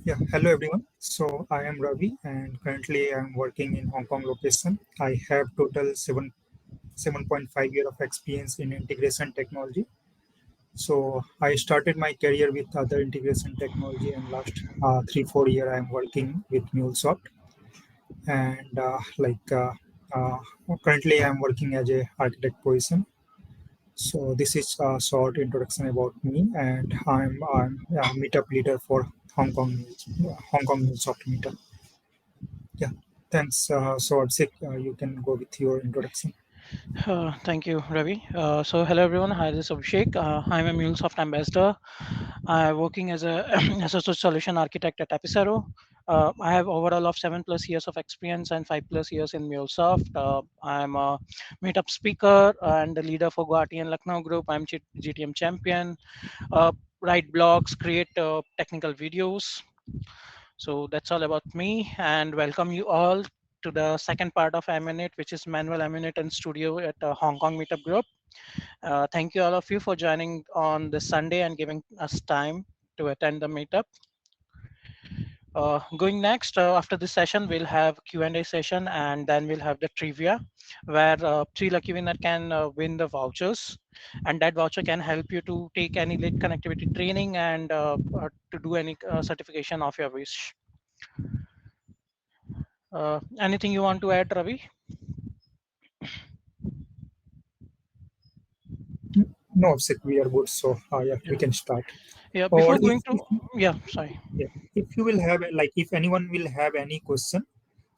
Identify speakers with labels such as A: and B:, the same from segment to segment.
A: Yeah, hello everyone. So I am Ravi and currently I am working in Hong Kong location. I have total 7.5 year of experience in integration technology. So I started my career with other integration technology and last 3-4 year I am working with Mulesoft and uh, currently I am working as a architect position. So this is a short introduction about me and I'm a meetup leader for Hong Kong Mulesoft meetup. Yeah, thanks. So Abhishek, you can go with your introduction.
B: Thank you, Ravi. Hello everyone. Hi, this is Abhishek. I'm a Mulesoft ambassador. I'm working as a as a solution architect at Epicero. I have overall of 7+ years of experience and 5+ years in Mulesoft. I'm a meetup speaker and the leader for Guwahati and Lucknow group. I'm GTM champion. Write blogs, create technical videos. So that's all about me, and welcome you all to the second part of MUnit, which is Manual MUnit and Studio at Hong Kong Meetup Group. Thank you all of you for joining on this Sunday and giving us time to attend the meetup. Going next, after this session, we'll have Q&A session, and then we'll have the trivia, where three lucky winner can win the vouchers, and that voucher can help you to take any lit connectivity training and to do any certification of your wish. Anything you want to add, Ravi?
A: No, Abhishek, we are good. So yeah, we
B: Yeah.
A: can start.
B: Yeah.
A: Or
B: Before going to, yeah, sorry.
A: yeah, if you will have like if anyone will have any question,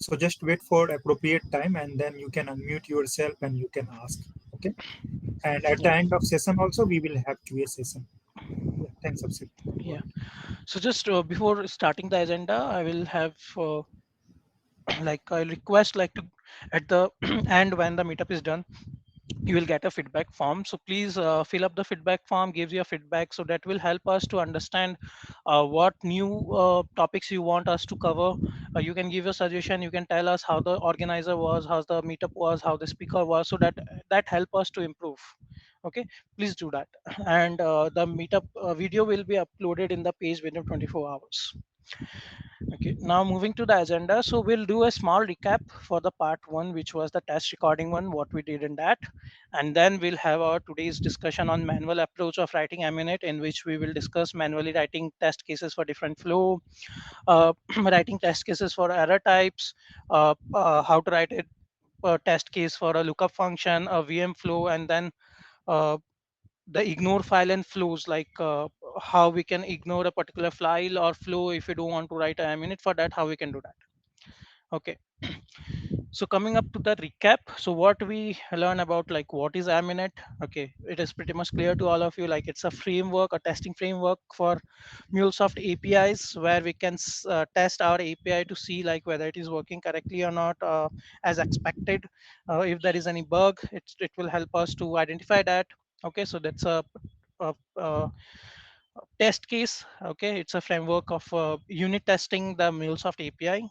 A: so just wait for appropriate time and then you can unmute yourself and you can ask. Okay. And at the
B: Yeah.
A: end of session also we will have QA session. Yeah, thanks, Abhishek. Go
B: Yeah.
A: ahead.
B: So just before starting the agenda, I will have like I request like to at the end when the meetup is done, you will get a feedback form, so please fill up the feedback form, gives you a feedback, so that will help us to understand what new topics you want us to cover. You can give a suggestion, you can tell us how the organizer was, how the meetup was, how the speaker was, so that help us to improve. Okay, please do that. And the meetup video will be uploaded in the page within 24 hours. Okay, now moving to the agenda. So we'll do a small recap for the part one, which was the test recording one, what we did in that. And then we'll have our today's discussion on manual approach of writing MUnit, in which we will discuss manually writing test cases for different flow, writing test cases for error types, how to write a test case for a lookup function, a VM flow, and then uh, the ignore file and flows, like how we can ignore a particular file or flow if you don't want to write a minute for that, how we can do that. Okay, so coming up to the recap, so what we learn about, like what is Aminet. Okay, it is pretty much clear to all of you, like it's a framework, a testing framework for Mulesoft APIs, where we can test our API to see like whether it is working correctly or not, as expected. If there is any bug, it will help us to identify that. Okay, so that's a test case. Okay, it's a framework of unit testing the Mulesoft API.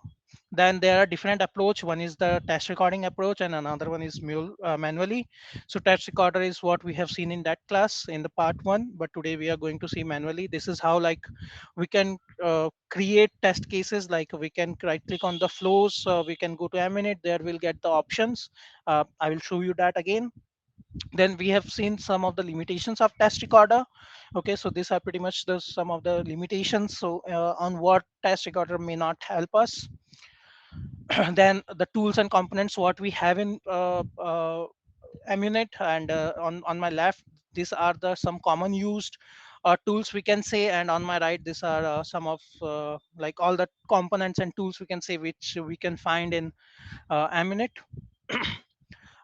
B: Then there are different approach. One is the test recording approach, and another one is manually. So test recorder is what we have seen in that class in the part one, but today we are going to see manually. This is how like we can create test cases. Like we can right click on the flows, we can go to MUnit, there we'll get the options. I will show you that again. Then we have seen some of the limitations of test recorder. Okay, so these are pretty much the some of the limitations, so on what test recorder may not help us. Then the tools and components what we have in MUnit, and on my left these are the some common used tools we can say, and on my right these are some of like all the components and tools we can say which we can find in MUnit.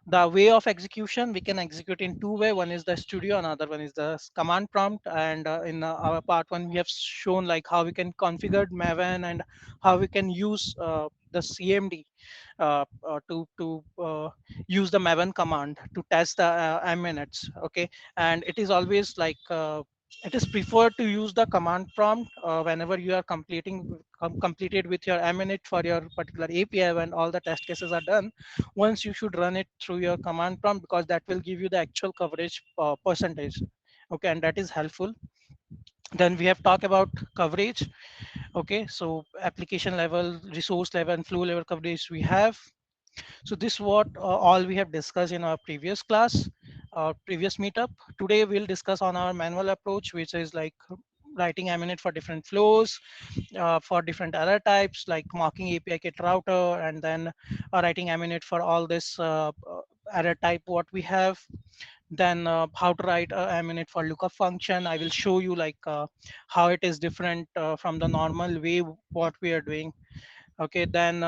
B: The way of execution, we can execute in two way. One is the studio, another one is the command prompt. And in our part one we have shown like how we can configure Maven and how we can use the CMD to use the Maven command to test the minutes. Okay, and it is always like it is preferred to use the command prompt whenever you are completed with your minute for your particular API. When all the test cases are done, once you should run it through your command prompt, because that will give you the actual coverage percentage. Okay, and that is helpful. Then we have talked about coverage. Okay, so application level, resource level, and flow level coverage we have. So this what all we have discussed in our previous class, previous meetup. Today we'll discuss on our manual approach, which is like writing MUnit for different flows, for different error types, like mocking API kit router, and then writing MUnit for all this error type what we have. Then how to write a MUnit for lookup function. I will show you like how it is different from the normal way what we are doing. Okay, then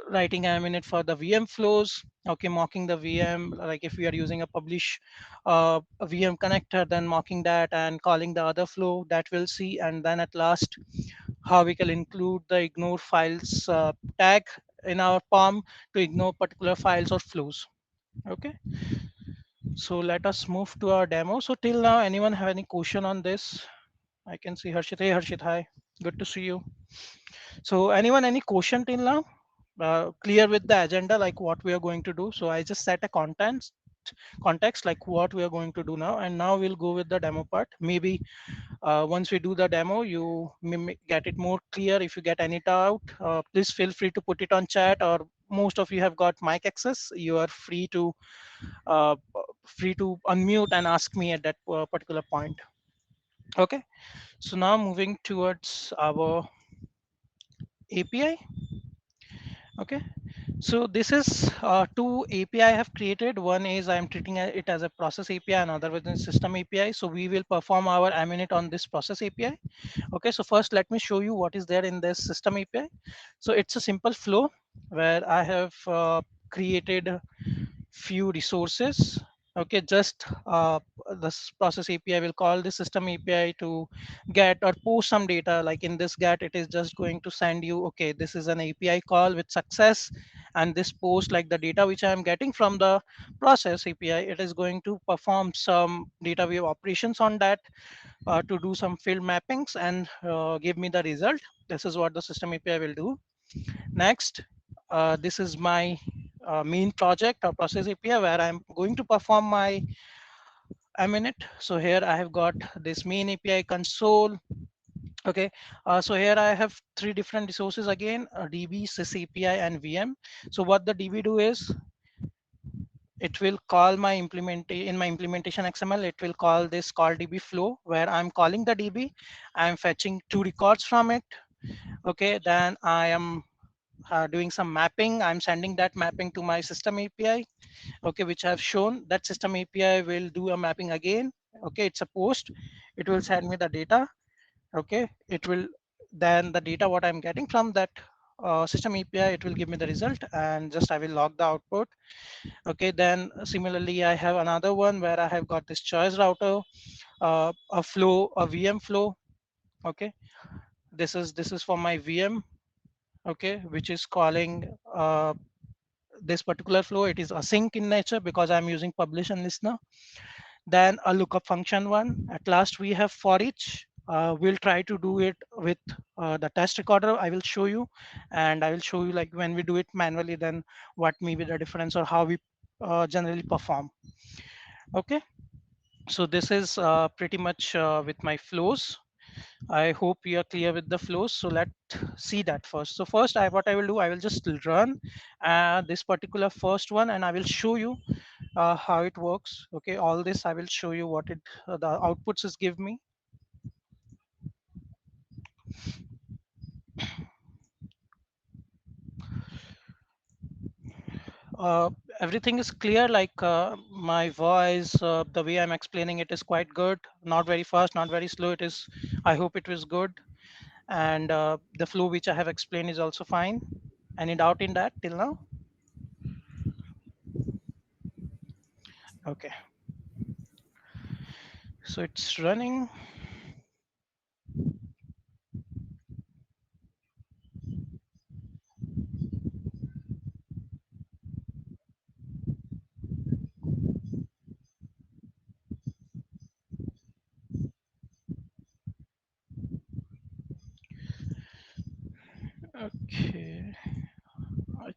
B: writing a minute for the VM flows. Okay, mocking the VM, like if we are using a publish a VM connector, then mocking that and calling the other flow that we'll see. And then at last, how we can include the ignore files tag in our POM to ignore particular files or flows. Okay, so let us move to our demo. So till now, anyone have any question on this? I can see Harshit. Hey Harshit, hi, good to see you. So anyone any question till now? Clear with the agenda, like what we are going to do. So I just set a context like what we are going to do now, and now we'll go with the demo part. Maybe once we do the demo, you may get it more clear. If you get any doubt, please feel free to put it on chat, or most of you have got mic access. You are free to unmute and ask me at that particular point. Okay. So now moving towards our API. Okay. So this is two API I have created. One is I'm treating it as a process API, another within system API. So we will perform our MUnit on this process API. Okay, so first let me show you what is there in this system API. So it's a simple flow where I have created few resources. Okay, just this process API will call the system API to get or post some data. Like in this get, it is just going to send you, okay, this is an API call with success, and this post, like the data which I am getting from the process API, it is going to perform some data wave operations on that to do some field mappings and give me the result. This is what the system API will do. Next, this is my main project or process API where I'm going to perform my MUnit. So here I have got this main API console. Okay, so here I have three different resources again, DB, sys API, and VM. So what the DB do is it will call my in my implementation XML, it will call this call DB flow where I'm calling the DB. I'm fetching two records from it. Okay, then I am doing some mapping. I'm sending that mapping to my system API, okay, which I've shown. That system API will do a mapping again. Okay, it's a post. It will send me the data. Okay, it will then the data what I'm getting from that system API, it will give me the result, and just I will log the output. Okay, then similarly, I have another one where I have got this choice router, a flow, a VM flow. Okay, this is for my VM. Okay, which is calling this particular flow. It is async in nature because I'm using publish and listener. Then a lookup function one. At last we have for each. We'll try to do it with the test recorder. I will show you, and I will show you like when we do it manually, then what may be the difference or how we generally perform. Okay, so this is pretty much with my flows. I hope you are clear with the flows. So let's see that first. So first, what I will do, I will just run this particular first one, and I will show you how it works. Okay, all this I will show you what it the outputs is give me. Uh, Everything is clear. Like my voice, the way I'm explaining it is quite good. Not very fast, not very slow. It is. I hope it was good, and the flow which I have explained is also fine. Any doubt in that till now? Okay, so it's running. Okay. I-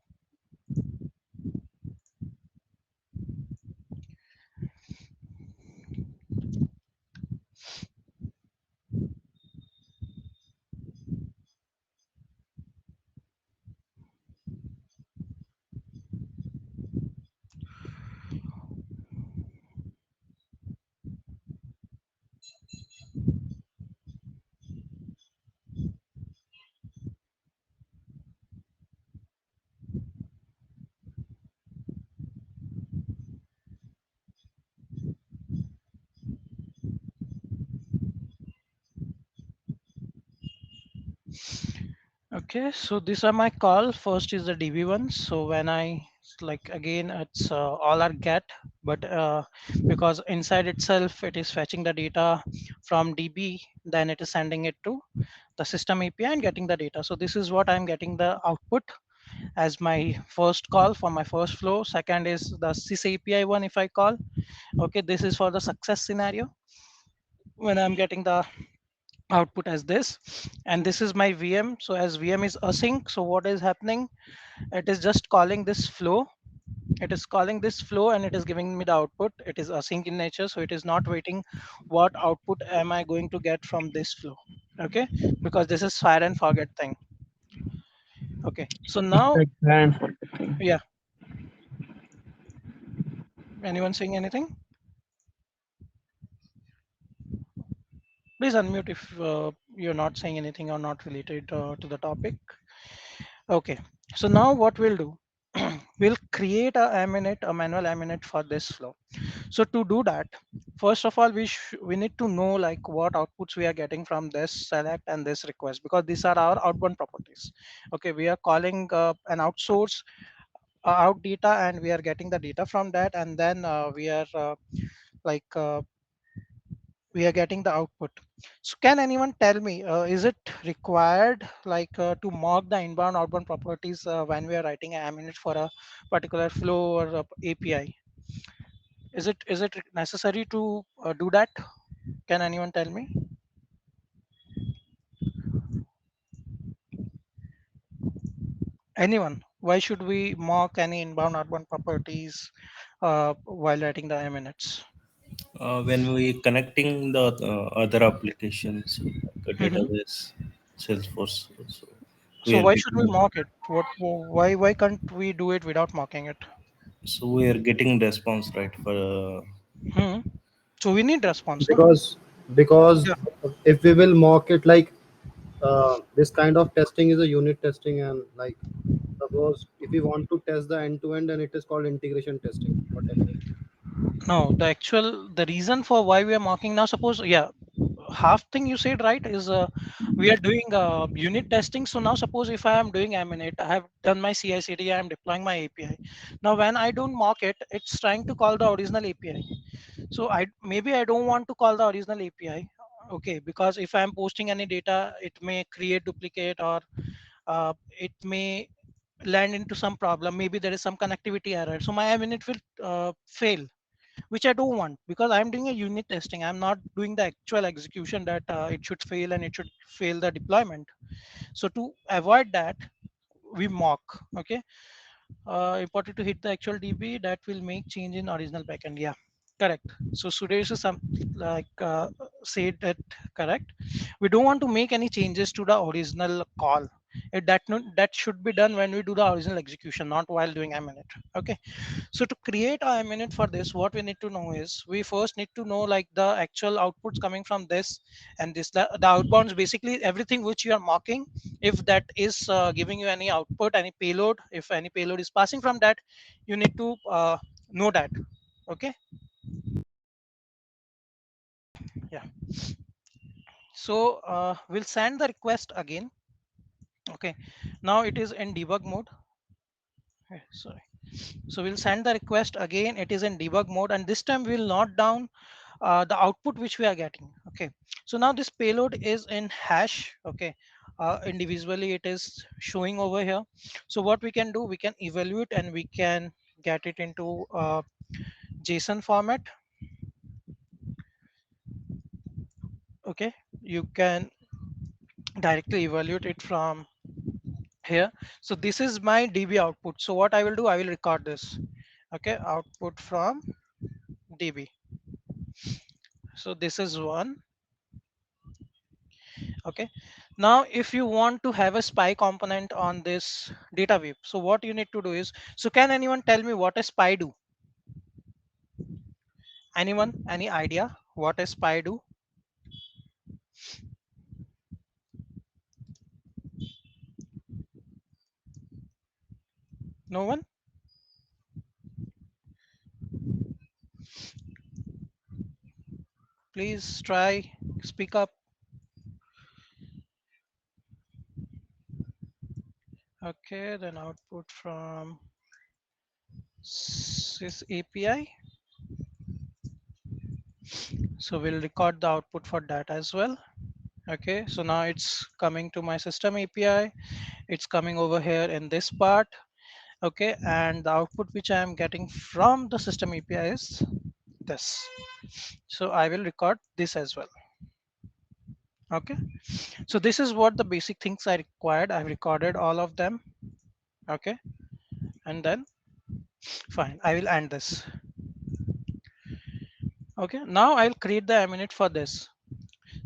B: Okay, so these are my call. First is the DB one. So when I like again, it's all are get, but because inside itself it is fetching the data from DB, then it is sending it to the system API and getting the data. So this is what I'm getting the output as my first call for my first flow. Second is the sys API one if I call. Okay, this is for the success scenario when I'm getting the output as this, and this is my VM. So as VM is async, so what is happening, it is just calling this flow, it is calling this flow and it is giving me the output. It is async in nature, so it is not waiting what output am I going to get from this flow. Okay, because this is fire and forget thing. Okay, so now,
C: And
B: yeah, anyone saying anything? Please unmute if you're not saying anything or not related to the topic. Okay, so now what we'll do, we'll create a manual MUnit for this flow. So to do that, first of all, we need to know like what outputs we are getting from this select and this request, because these are our outbound properties. Okay, we are calling an outsource out data, and we are getting the data from that, and then we are like we are getting the output. So can anyone tell me, is it required like to mark the inbound outbound properties when we are writing a MUnit for a particular flow or API? Is it necessary to do that? Can anyone tell me? Anyone? Why should we mark any inbound outbound properties while writing the MUnits?
D: When we connecting the other applications like a
B: Hmm.
D: database, Salesforce, so we
B: So
D: are
B: why should we
D: getting
B: mark it? Why can't we do it without marking it?
D: response right for
B: Hmm. So we need response, no?
C: because
B: Yeah.
C: if we will mock it like this kind of testing is a unit testing, and like suppose if we want to test the end to end, and it is called integration testing or testing.
B: No, the reason for why we are marking now, suppose, yeah, half thing you said right is we are doing unit testing. So now suppose if I am doing MUnit, I have done my CI/CD, I am deploying my API. Now when I don't mark it, it's trying to call the original API. So I don't want to call the original API. Okay, because if I am posting any data, it may create duplicate, or it may land into some problem. Maybe there is some connectivity error. So my MUnit will fail, which I don't want, because I'm doing a unit testing. I'm not doing the actual execution that it should fail and it should fail the deployment. So to avoid that, we mock. Okay, important to hit the actual DB that will make change in original backend. Yeah, correct. So Suresh is some like said that correct. We don't want to make any changes to the original call. That should be done when we do the original execution, not while doing MUnit. Okay, so to create a minute for this, what we need to know is we first need to know like the actual outputs coming from this and this. The outbounds basically everything which you are mocking. If that is giving you any output, any payload, if any payload is passing from that, you need to know that. Okay, yeah. So we'll send the request again. Okay, now it is in debug mode. Sorry. So we'll send the request again. It is in debug mode, and this time we'll note down the output which we are getting. Okay, so now this payload is in hash. Okay, individually it is showing over here. So what we can do, we can evaluate and we can get it into JSON format. Okay, you can directly evaluate it from here. So this is my DB output. So what I will do, I will record this. Okay, output from DB. So this is one. Okay, now if you want to have a spy component on this data web, so what you need to do is, so can anyone tell me what a spy do? Anyone, any idea what a spy do? No one? Please try, speak up. Okay, then output from sys API. So we'll record the output for that as well. Okay, so now it's coming to my system API. It's coming over here in this part. Okay, and the output which I am getting from the system API is this. So I will record this as well. Okay, so this is what the basic things I required. I've recorded all of them. Okay, and then fine, I will end this. Okay, now I'll create the MUnit for this.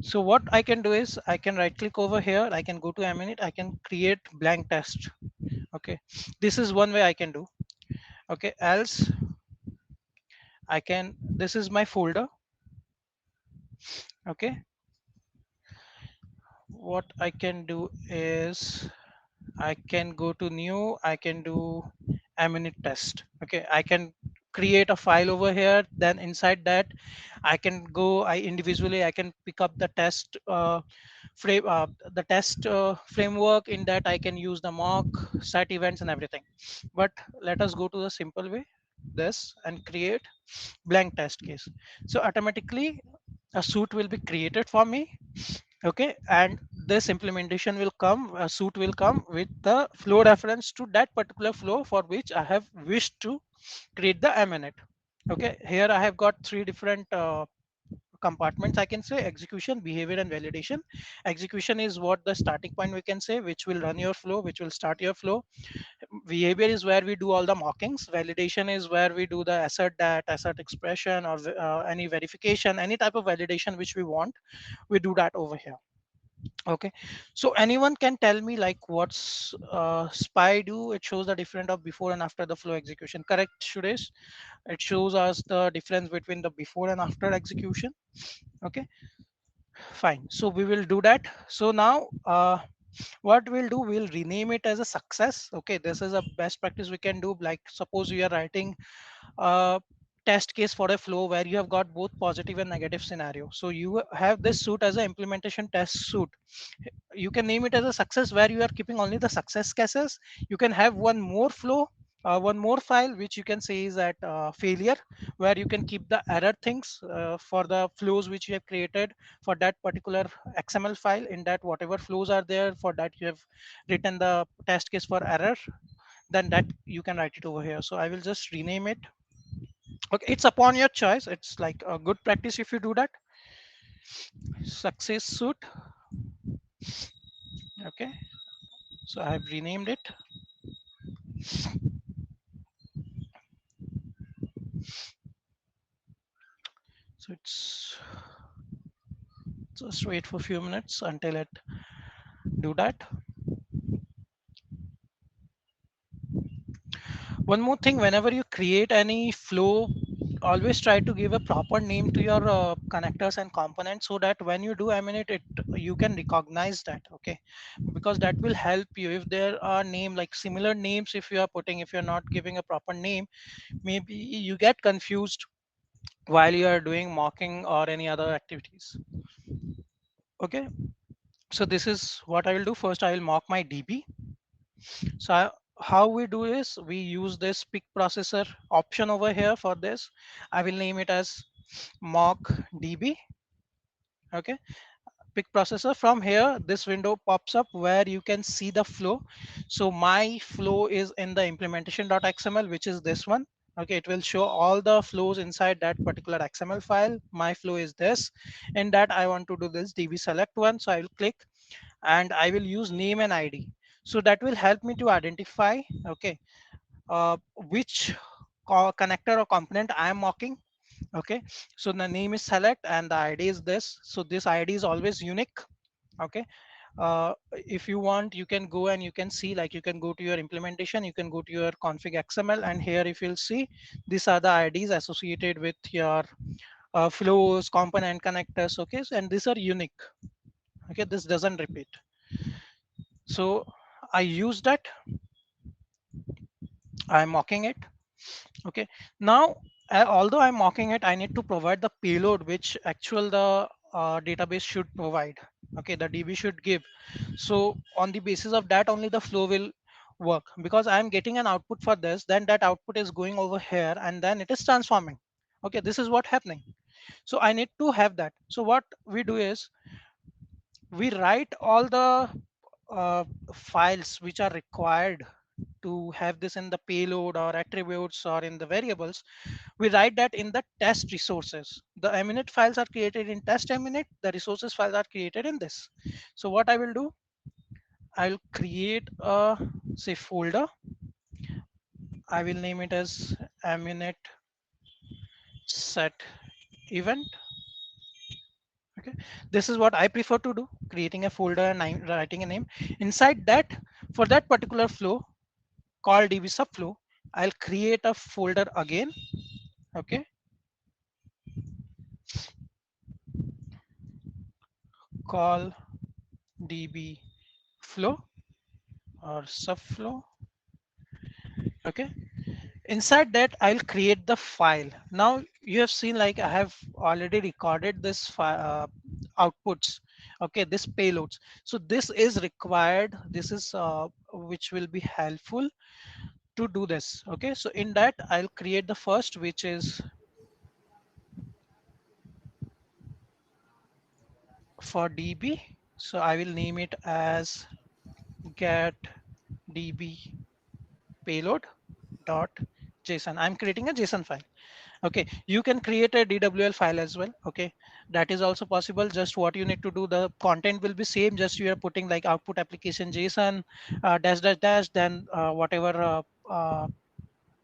B: So what I can do is I can right click over here. I can go to MUnit. I can create blank test. Okay, this is one way I can do. Okay, else I can, this is my folder. Okay, what I can do is I can go to new, I can do MUnit test. Okay, I can create a file over here. Then inside that, I can go, I individually, I can pick up the test frame, the test framework. In that, I can use the mock, set events, and everything. But let us go to the simple way, this, and create blank test case. So automatically, a suit will be created for me. Okay, and this implementation will come, a suit will come with the flow reference to that particular flow for which I have wished to create the MUnit. Okay, here I have got three different compartments, I can say: execution, behavior, and validation. Execution is what the starting point, we can say, which will run your flow, which will start your flow. Behavior is where we do all the mockings. Validation is where we do the assert, that assert expression, or any verification, any type of validation which we want, we do that over here. Okay, so anyone can tell me like what's spy do? It shows the difference of before and after the flow execution, correct, Suresh? It shows us the difference between the before and after execution. Okay, fine, so we will do that. So now what we'll do, we'll rename it as a success. Okay, this is a best practice we can do. Like suppose you are writing a test case for a flow where you have got both positive and negative scenario. So you have this suit as an implementation test suit. You can name it as a success where you are keeping only the success cases. You can have one more flow, one more file which you can say is at failure, where you can keep the error things for the flows which you have created for that particular XML file. In that, whatever flows are there, for that you have written the test case for error, then that you can write it over here. So I will just rename it. Okay, it's upon your choice. It's like a good practice if you do that. Success suit. Okay, so I have renamed it. So it's just wait for a few minutes until it do that. One more thing, whenever you create any flow, always try to give a proper name to your connectors and components, so that when you do emanate it, you can recognize that. Okay, because that will help you. If there are name like similar names, if you are putting, if you're not giving a proper name, maybe you get confused while you are doing mocking or any other activities. Okay, so this is what I will do. First I will mock my DB. So how we do is we use this pick processor option over here. For this I will name it as mock DB. Okay, pick processor. From here this window pops up where you can see the flow. So my flow is in the implementation.xml, which is this one. Okay, it will show all the flows inside that particular XML file. My flow is this. In that I want to do this DB select one, so I will click and I will use name and ID. So that will help me to identify, okay, which connector or component I am mocking. Okay, so the name is select and the ID is this. So this ID is always unique. Okay, if you want, you can go and you can see, like you can go to your implementation, you can go to your config XML, and here if you'll see, these are the IDs associated with your flows, component connectors. Okay, so, and these are unique. Okay, this doesn't repeat. So I use that, I'm mocking it. Okay, now although I'm mocking it, I need to provide the payload which actual the database should provide. Okay, the DB should give. So on the basis of that only the flow will work, because I'm getting an output for this, then that output is going over here and then it is transforming. Okay, this is what happening. So I need to have that. So what we do is we write all the uh, files which are required to have this in the payload or attributes or in the variables. We write that in the test resources. The MUnit files are created in test MUnit, the resources files are created in this. So what I will do, I'll create a say folder. I will name it as MUnit set event. Okay, this is what I prefer to do, creating a folder and writing a name inside that. For that particular flow called db subflow, I'll create a folder again. Okay, call db flow or subflow. Okay, inside that I'll create the file. Now you have seen like I have already recorded this outputs. Okay, this payloads. So this is required, this is which will be helpful to do this. Okay, so in that I'll create the first, which is for db. So I will name it as get db payload dot json. I'm creating a json file. Okay, you can create a dwl file as well. Okay, that is also possible. Just what you need to do, the content will be same, just you are putting like output application json dash dash dash, then whatever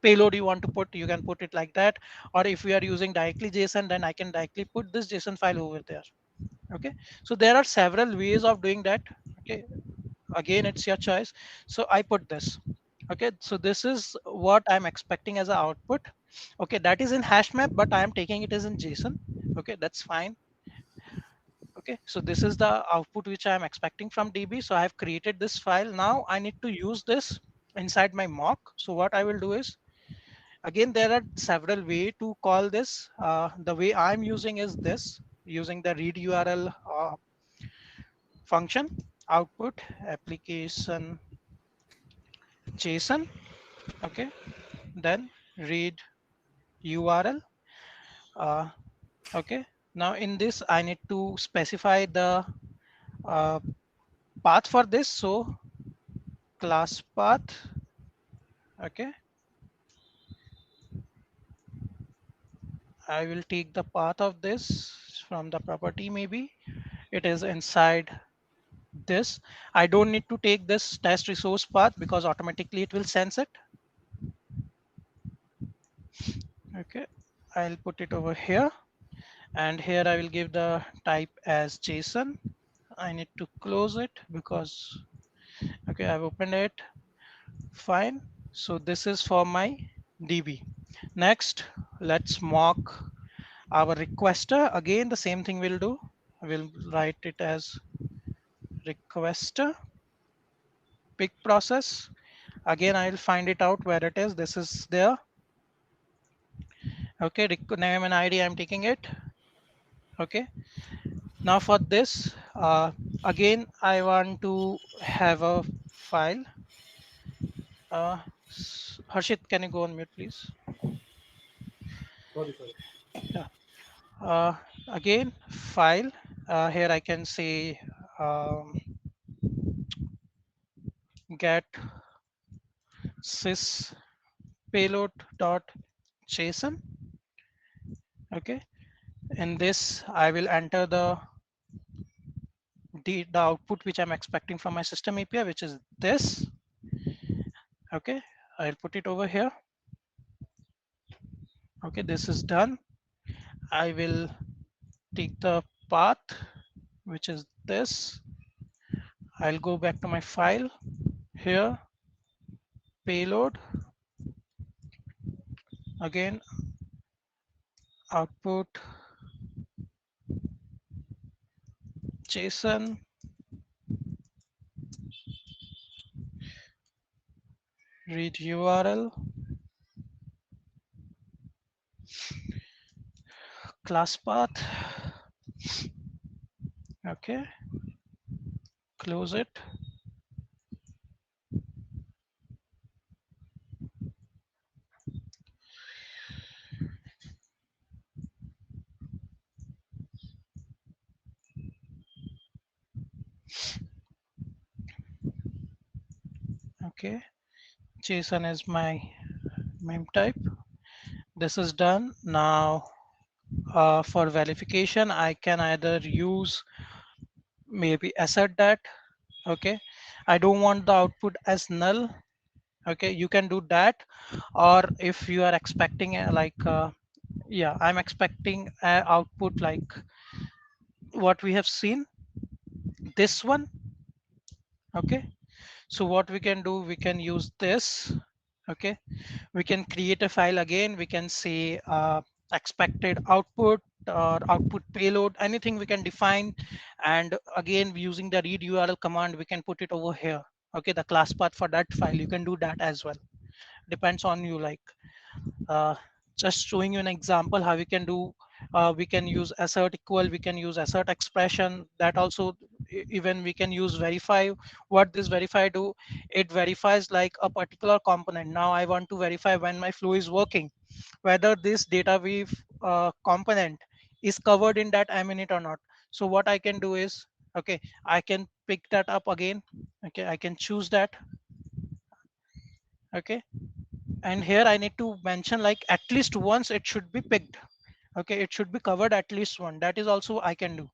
B: payload you want to put, you can put it like that. Or if we are using directly json, then I can directly put this json file over there. Okay, so there are several ways of doing that. Okay, again it's your choice. So I put this. Okay, so this is what I'm expecting as an output. Okay, that is in hash map, but I am taking it as in json. Okay, that's fine. Okay, so this is the output which I am expecting from db. So I have created this file. Now I need to use this inside my mock. So what I will do is, again there are several way to call this. The way I'm using is this, using the read url function, output application json. Okay, then read url. uh, okay, now in this I need to specify the uh, path for this. So class path. Okay, I will take the path of this from the property. Maybe it is inside this. I don't need to take this test resource path because automatically it will sense it. Okay, I'll put it over here, and here I will give the type as json. I need to close it because, okay, I've opened it. Fine. So this is for my db. Next, let's mock our requester. Again, the same thing we'll do. We'll write it as requester pick process. Again, I'll find it out where it is. This is there. Okay, name and id, I'm taking it. Okay, now for this, again I want to have a file. Harshit, can you go on mute please?
C: Sorry, sorry.
B: Yeah. uh, Again file, here I can say um, get sys payload dot json. Okay, in this I will enter the output which I'm expecting from my system API, which is this. Okay, I'll put it over here. Okay, this is done. I will take the path, which is this. I'll go back to my file here, payload. Again, output JSON, read URL, class path. Okay, close it. Okay, JSON is my meme type. This is done. Now for verification, I can either use maybe assert that. Okay, I don't want the output as null. Okay, you can do that. Or if you are expecting yeah, I'm expecting output like what we have seen, this one. Okay, so what we can do, we can use this. Okay, we can create a file again. We can say expected output or output payload, anything we can define. And again, using the read url command, we can put it over here. Okay, the class path for that file, you can do that as well. Depends on you. Like uh, just showing you an example how we can do. We can use assert equal, we can use assert expression. That also, even we can use verify. What this verify do, it verifies like a particular component. Now I want to verify when my flow is working, whether this data weave component is covered in that MUnit or not. So what I can do is, okay, I can pick that up again. Okay, I can choose that. Okay, and here I need to mention like at least once it should be picked. Okay, it should be covered at least one. That is also I can do.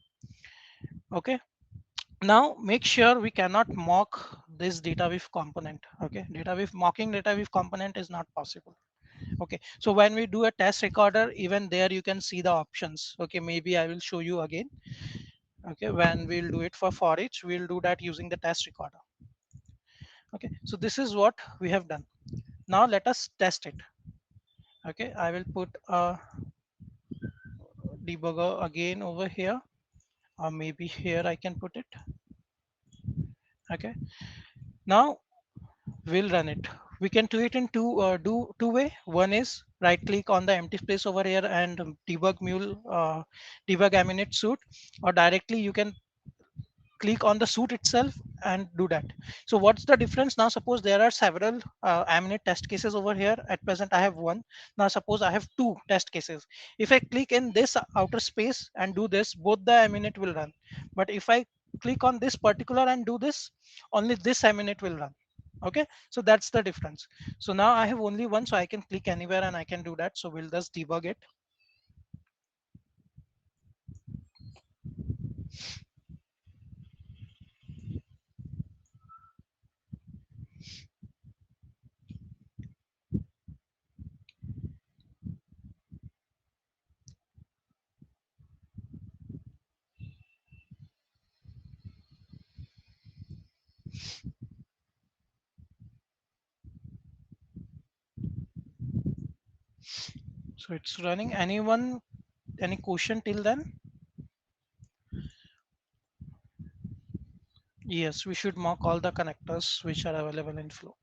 B: Okay, now make sure we cannot mock this data with component. Okay, data with mocking data with component is not possible. Okay, so when we do a test recorder, even there you can see the options. Okay, maybe I will show you again. Okay, when we'll do it for each, we'll do that using the test recorder. Okay, so this is what we have done. Now let us test it. Okay, I will put a debugger again over here, or maybe here I can put it. Okay, now we'll run it. We can do it in two way. One is right click on the empty space over here and debug mule, debug MUnit suite, or directly you can click on the suite itself and do that. So what's the difference? Now suppose there are several MUnit test cases over here. At present I have one. Now suppose I have two test cases. If I click in this outer space and do this, both the MUnit will run. But if I click on this particular and do this, only this MUnit will run. Okay, so that's the difference. So now I have only one, so I can click anywhere and I can do that. So we'll just debug it. So it's running. Anyone, any question till then? Yes, we should mark all the connectors which are available in flow.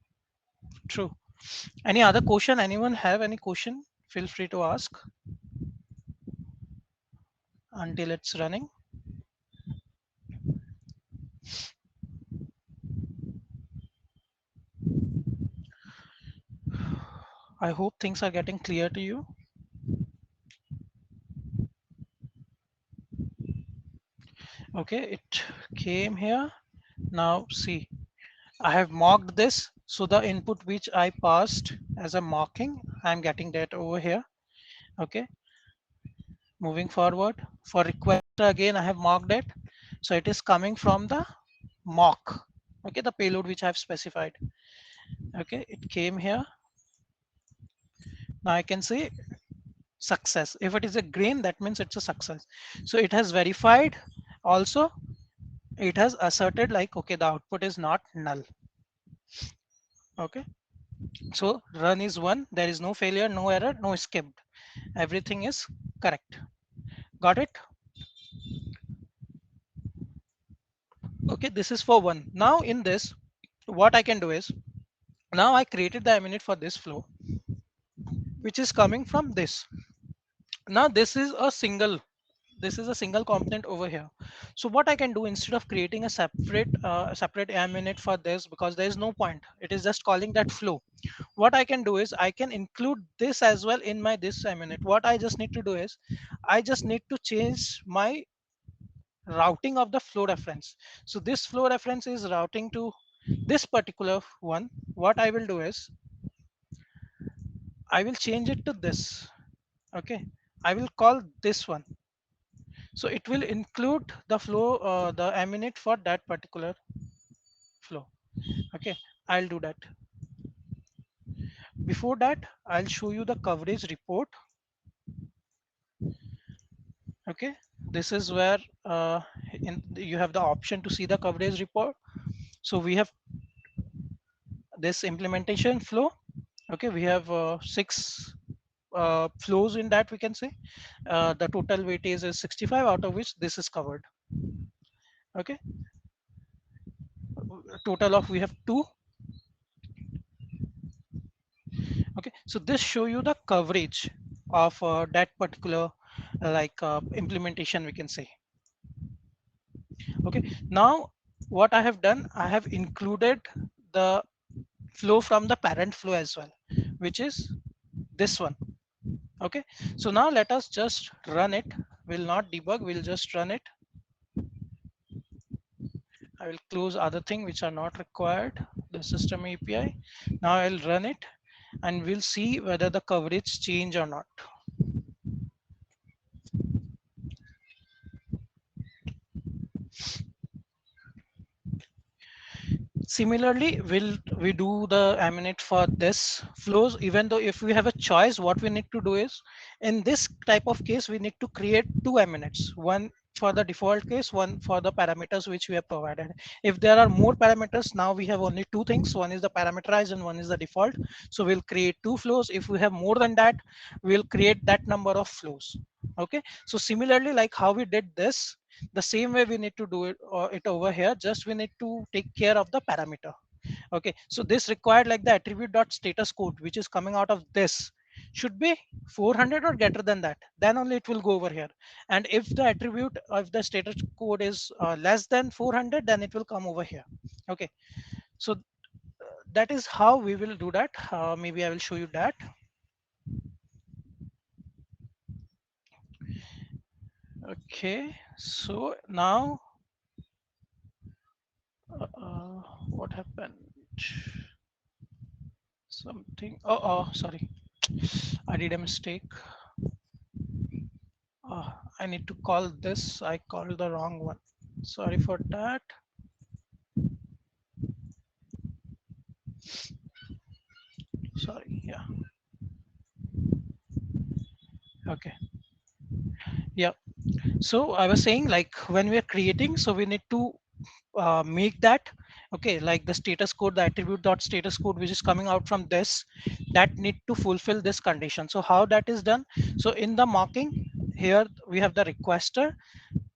B: True. Any other question? Anyone have any question? Feel free to ask until it's running. I hope things are getting clear to you. Okay, it came here. Now see, I have marked this. So the input which I passed as a marking, I'm getting that over here. Okay, moving forward for request again, I have marked it. So it is coming from the mock. Okay, the payload which I have specified. Okay, it came here. Now I can say success. If it is a green, that means it's a success. So it has verified. Also, it has asserted like, okay, the output is not null. Okay, so run is one. There is no failure, no error, no skipped. Everything is correct. Got it? Okay, this is for one. Now in this, what I can do is, now I created the MUnit for this flow, which is coming from this. Now this is a single component over here. So what I can do, instead of creating a separate MUnit for this, because there is no point, it is just calling that flow. What I can do is I can include this as well in my this MUnit. What I just need to do is I just need to change my routing of the flow reference. So this flow reference is routing to This particular one, what I will do is I will change it to this. Okay, I will call this one. So it will include the flow, the MUnit for that particular flow. Okay, I'll do that. Before that, I'll show you the coverage report. Okay, this is where you have the option to see the coverage report. So we have this implementation flow. Okay, we have six flows in that, we can say. The total weightage is 65, out of which this is covered. Okay, total of we have two. Okay, so this show you the coverage of that particular implementation, we can say. Okay, now what I have done, I have included the flow from the parent flow as well, which is this one. Okay, so now let us just run it. We'll not debug, we'll just run it. I will close other thing which are not required, the system API. Now I'll run it and we'll see whether the coverage change or not. Similarly, will we do the MUnit for this flows? Even though if we have a choice, what we need to do is, in this type of case, we need to create two MUnits, one for the default case, one for the parameters which we have provided. If there are more parameters, now we have only two things. One is the parameterized and one is the default. So we'll create two flows. If we have more than that, we'll create that number of flows. Okay. So similarly, like how we did this, the same way we need to do it over here. Just we need to take care of the parameter. Okay, so this required like the attribute dot status code which is coming out of this should be 400 or greater than that, then only it will go over here. And if the attribute of the status code is less than 400, then it will come over here. Okay, so that is how we will do that. Maybe I will show you that. Okay, so now what happened? Something. Oh, sorry. I did a mistake. I need to call this. I called the wrong one. Sorry for that. Sorry. Yeah. Okay. Yeah. So I was saying, like, when we are creating, so we need to make that, okay, like the status code, the attribute dot status code which is coming out from this, that need to fulfill this condition. So how that is done? So in the mocking, here we have the requester.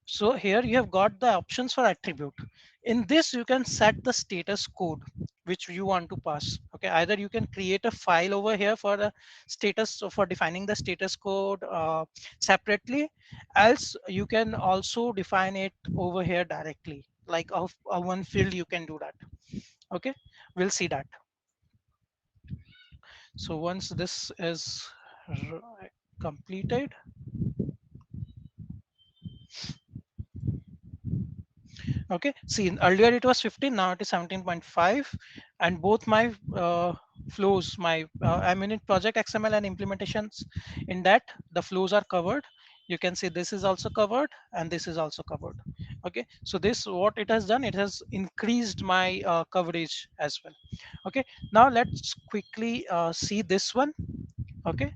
B: So here you have got the options for attribute. In this, you can set the status code which you want to pass. Okay, either you can create a file over here for the status, so for defining the status code separately, else you can also define it over here directly, like of one field you can do that. Okay, we'll see that. So once this is completed, okay, see, earlier it was 15, now it is 17.5, and both my flows, my MUnit project XML and implementations, in that the flows are covered. You can see this is also covered and this is also covered. Okay, so this, what it has done, it has increased my coverage as well. Okay, now let's quickly see this one. Okay,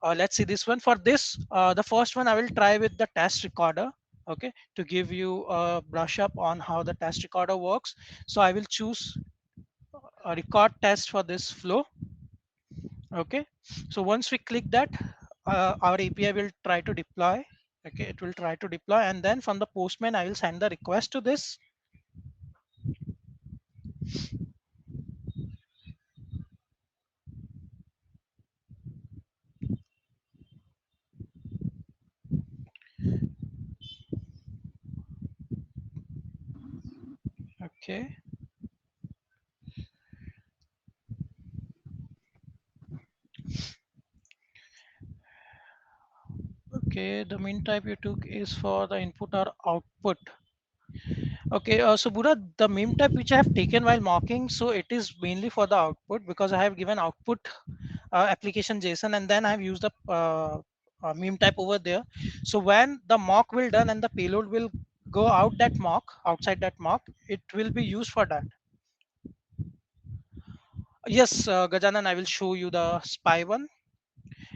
B: let's see this one. For this, the first one I will try with the test recorder. Okay, to give you a brush up on how the test recorder works. So I will choose a record test for this flow. Okay, so once we click that, our API will try to deploy. Okay, it will try to deploy, and then from the postman I will send the request to this. Okay, okay, the min type you took is for the input or output. Okay, so Buddha, the meme type which I have taken while mocking, so it is mainly for the output because I have given output application JSON, and then I have used the meme type over there. So when the mock will done and the payload will go outside that mock, it will be used for that. Yes, Gajanan, I will show you the spy one.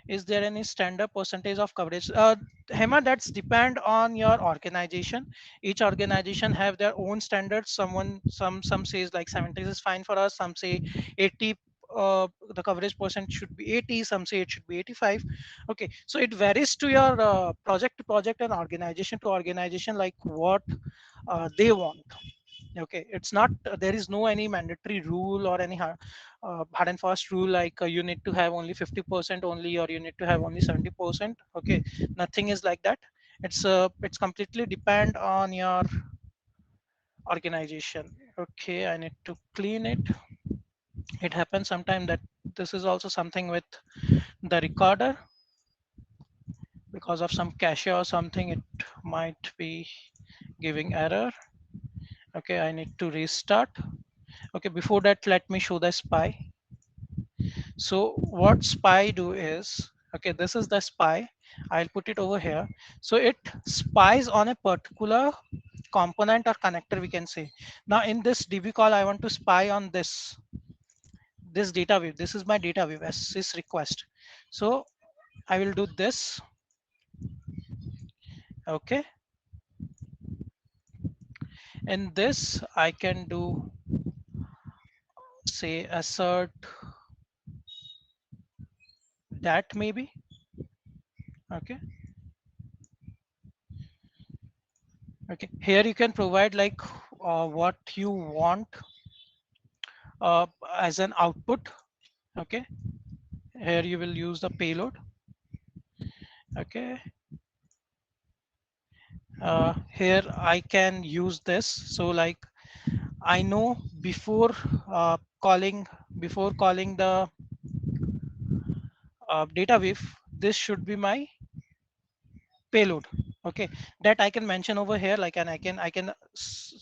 B: Is there any standard percentage of coverage? Hema, that's depend on your organization. Each organization have their own standards. Some says like 70 is fine for us, some say 80, the coverage percent should be 80, some say it should be 85. Okay, so it varies to your project to project and organization to organization, like what they want. Okay, it's not, there is no any mandatory rule or any hard and fast rule like you need to have only 50% only, or you need to have only 70%. Okay, nothing is like that. It's completely depend on your organization. Okay, I need to clean it. It happens sometime that this is also something with the recorder, because of some cache or something it might be giving error. Okay, I need to restart. Okay, before that let me show the spy. So what spy do is, okay, this is the spy. I'll put it over here. So it spies on a particular component or connector, we can say. Now in this DB call, I want to spy on this data view. This is my data view as this request. So I will do this. Okay. In this, I can do, say, assert that maybe. Okay. Okay. Here you can provide like what you want as an output. Okay, here you will use the payload. Okay, here I can use this. So like I know calling before calling the data wave, this should be my payload. Okay, that I can mention over here, like, and I can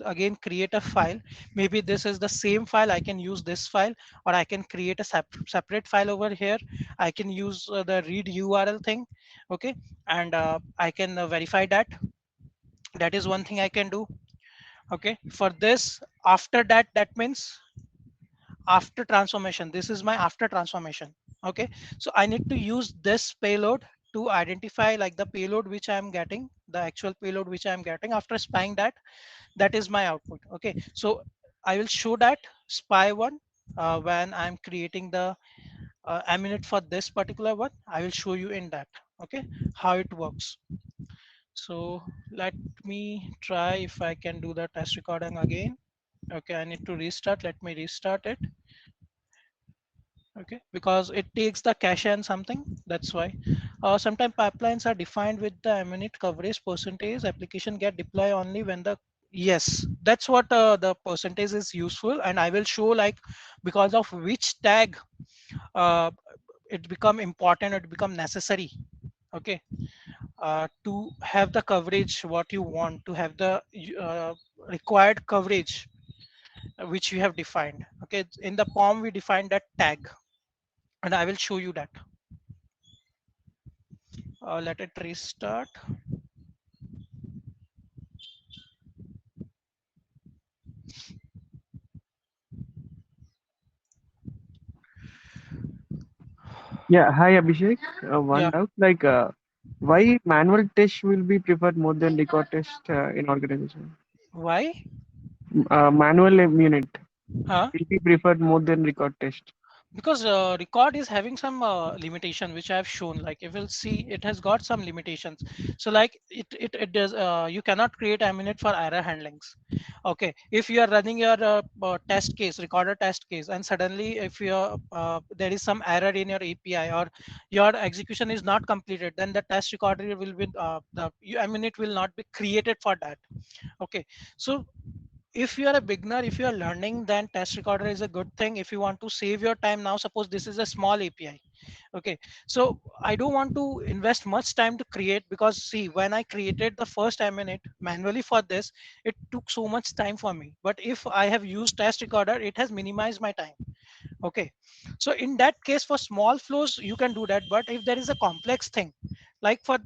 B: again create a file. Maybe this is the same file, I can use this file, or I can create a separate file over here. I can use the read URL thing. Okay, and I can verify that. That is one thing I can do. Okay, for this, after that, that means after transformation, this is my after transformation. Okay, so I need to use this payload to identify like the payload which I am getting, the actual payload which I am getting after spying that. That is my output. Okay, so I will show that spy one when I'm creating the MUnit for this particular one. I will show you in that. Okay, how it works. So let me try if I can do the test recording again. Okay, I need to restart. Let me restart it. Okay, because it takes the cache and something, that's why. Sometimes pipelines are defined with the MUnit coverage percentage. Application get deploy only when the, yes, that's what the percentage is useful, and I will show like because of which tag uh, it become important, it become necessary. Okay, to have the coverage what you want to have, the required coverage which you have defined. Okay, in the POM we defined that tag, and I will show you that. Let it restart.
E: Yeah, hi Abhishek. One
B: Yeah,
E: doubt, like, why manual test will be preferred more than record test in organization?
B: why?
E: Manual unit
B: Huh?
E: will be preferred more than record test.
B: Because record is having some limitation which I have shown. Like if you'll see, it has got some limitations. So like it does, you cannot create a minute for error handlings. Okay, if you are running your test case, recorder test case, and suddenly if there is some error in your API, or your execution is not completed, then the test recorder will be I mean it will not be created for that. Okay, so if you are a beginner, if you are learning, then test recorder is a good thing. If you want to save your time, now suppose this is a small API. Okay, so I don't want to invest much time to create, because see, when I created the first MUnit manually for this, it took so much time for me. But if I have used test recorder, it has minimized my time. Okay, so in that case, for small flows you can do that. But if there is a complex thing, like for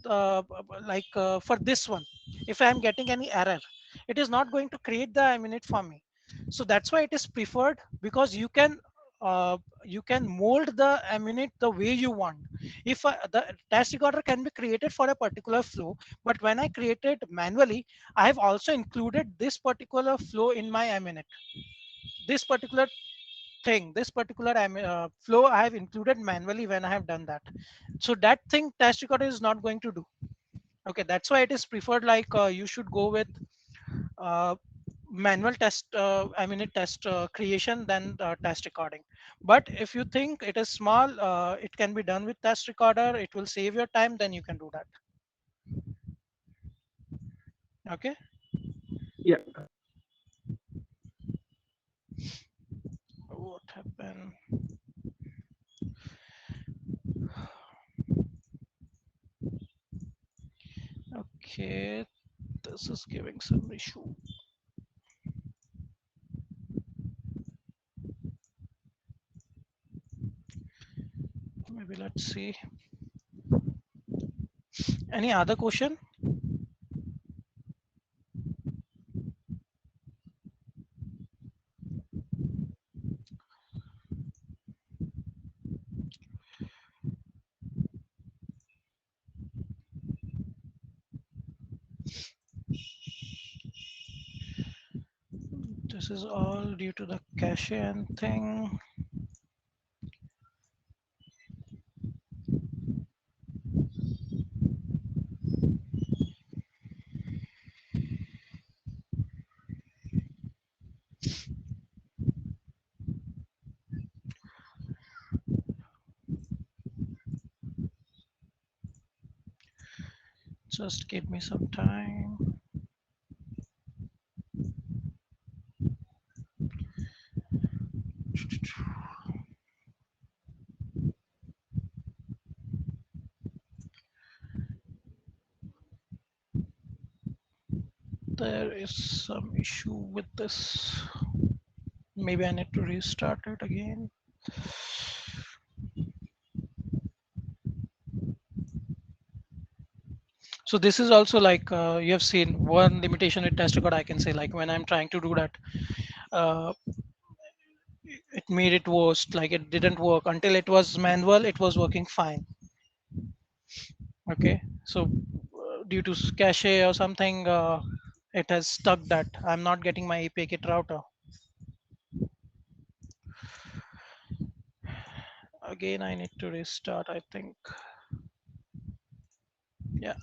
B: this one, if I am getting any error, it is not going to create the MUnit for me. So that's why it is preferred, because uh, you can mold the MUnit the way you want. If the test recorder can be created for a particular flow, but when I created manually, I have also included this particular flow in my MUnit. This particular thing, this particular flow I have included manually when I have done that. So that thing test recorder is not going to do. Okay, that's why it is preferred, like you should go with uh, manual test, I mean it test creation, then test recording. But if you think it is small, it can be done with test recorder, it will save your time, then you can do that. Okay.
E: Yeah.
B: What happened? Okay, this is giving some issue. Maybe let's see. Any other question? This is all due to the cache and thing. Just give me some time. There is some issue with this. Maybe I need to restart it again. So this is also like you have seen one limitation with test record. I can say, like when I'm trying to do that, uh, it made it worse. Like it didn't work until it was manual. It was working fine. Okay, so due to cache or something, it has stuck that I'm not getting my API kit router. Again, I need to restart, I think. Yeah,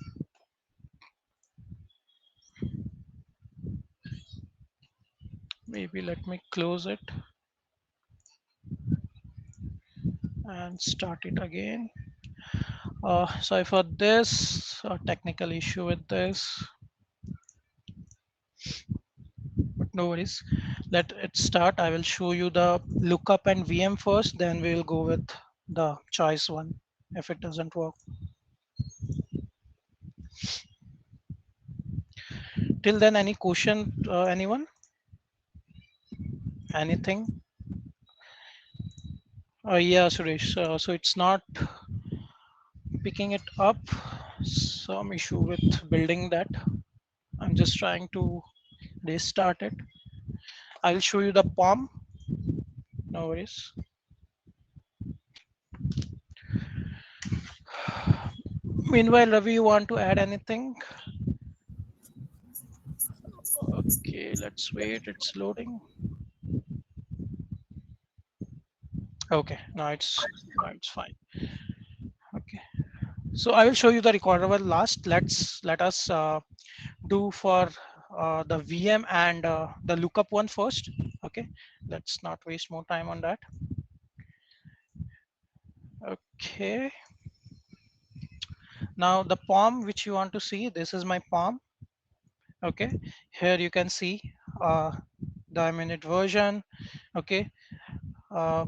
B: maybe let me close it and start it again. Sorry for this technical issue with this, but no worries. Let it start. I will show you the lookup and VM first, then we will go with the choice one if it doesn't work. Till then, any question, anyone? Anything? Yeah, Suresh. So it's not picking it up. Some issue with building that. I'm just trying to restart it. I'll show you the POM. No worries. Meanwhile, Ravi, you want to add anything? Okay, let's wait. It's loading. Okay, now it's fine. Okay, so I will show you the recorder last. Let us do for the VM and the lookup one first. Okay, let's not waste more time on that. Okay, now the POM which you want to see, this is my POM. Okay, here you can see uh, the MUnit version. Okay, uh,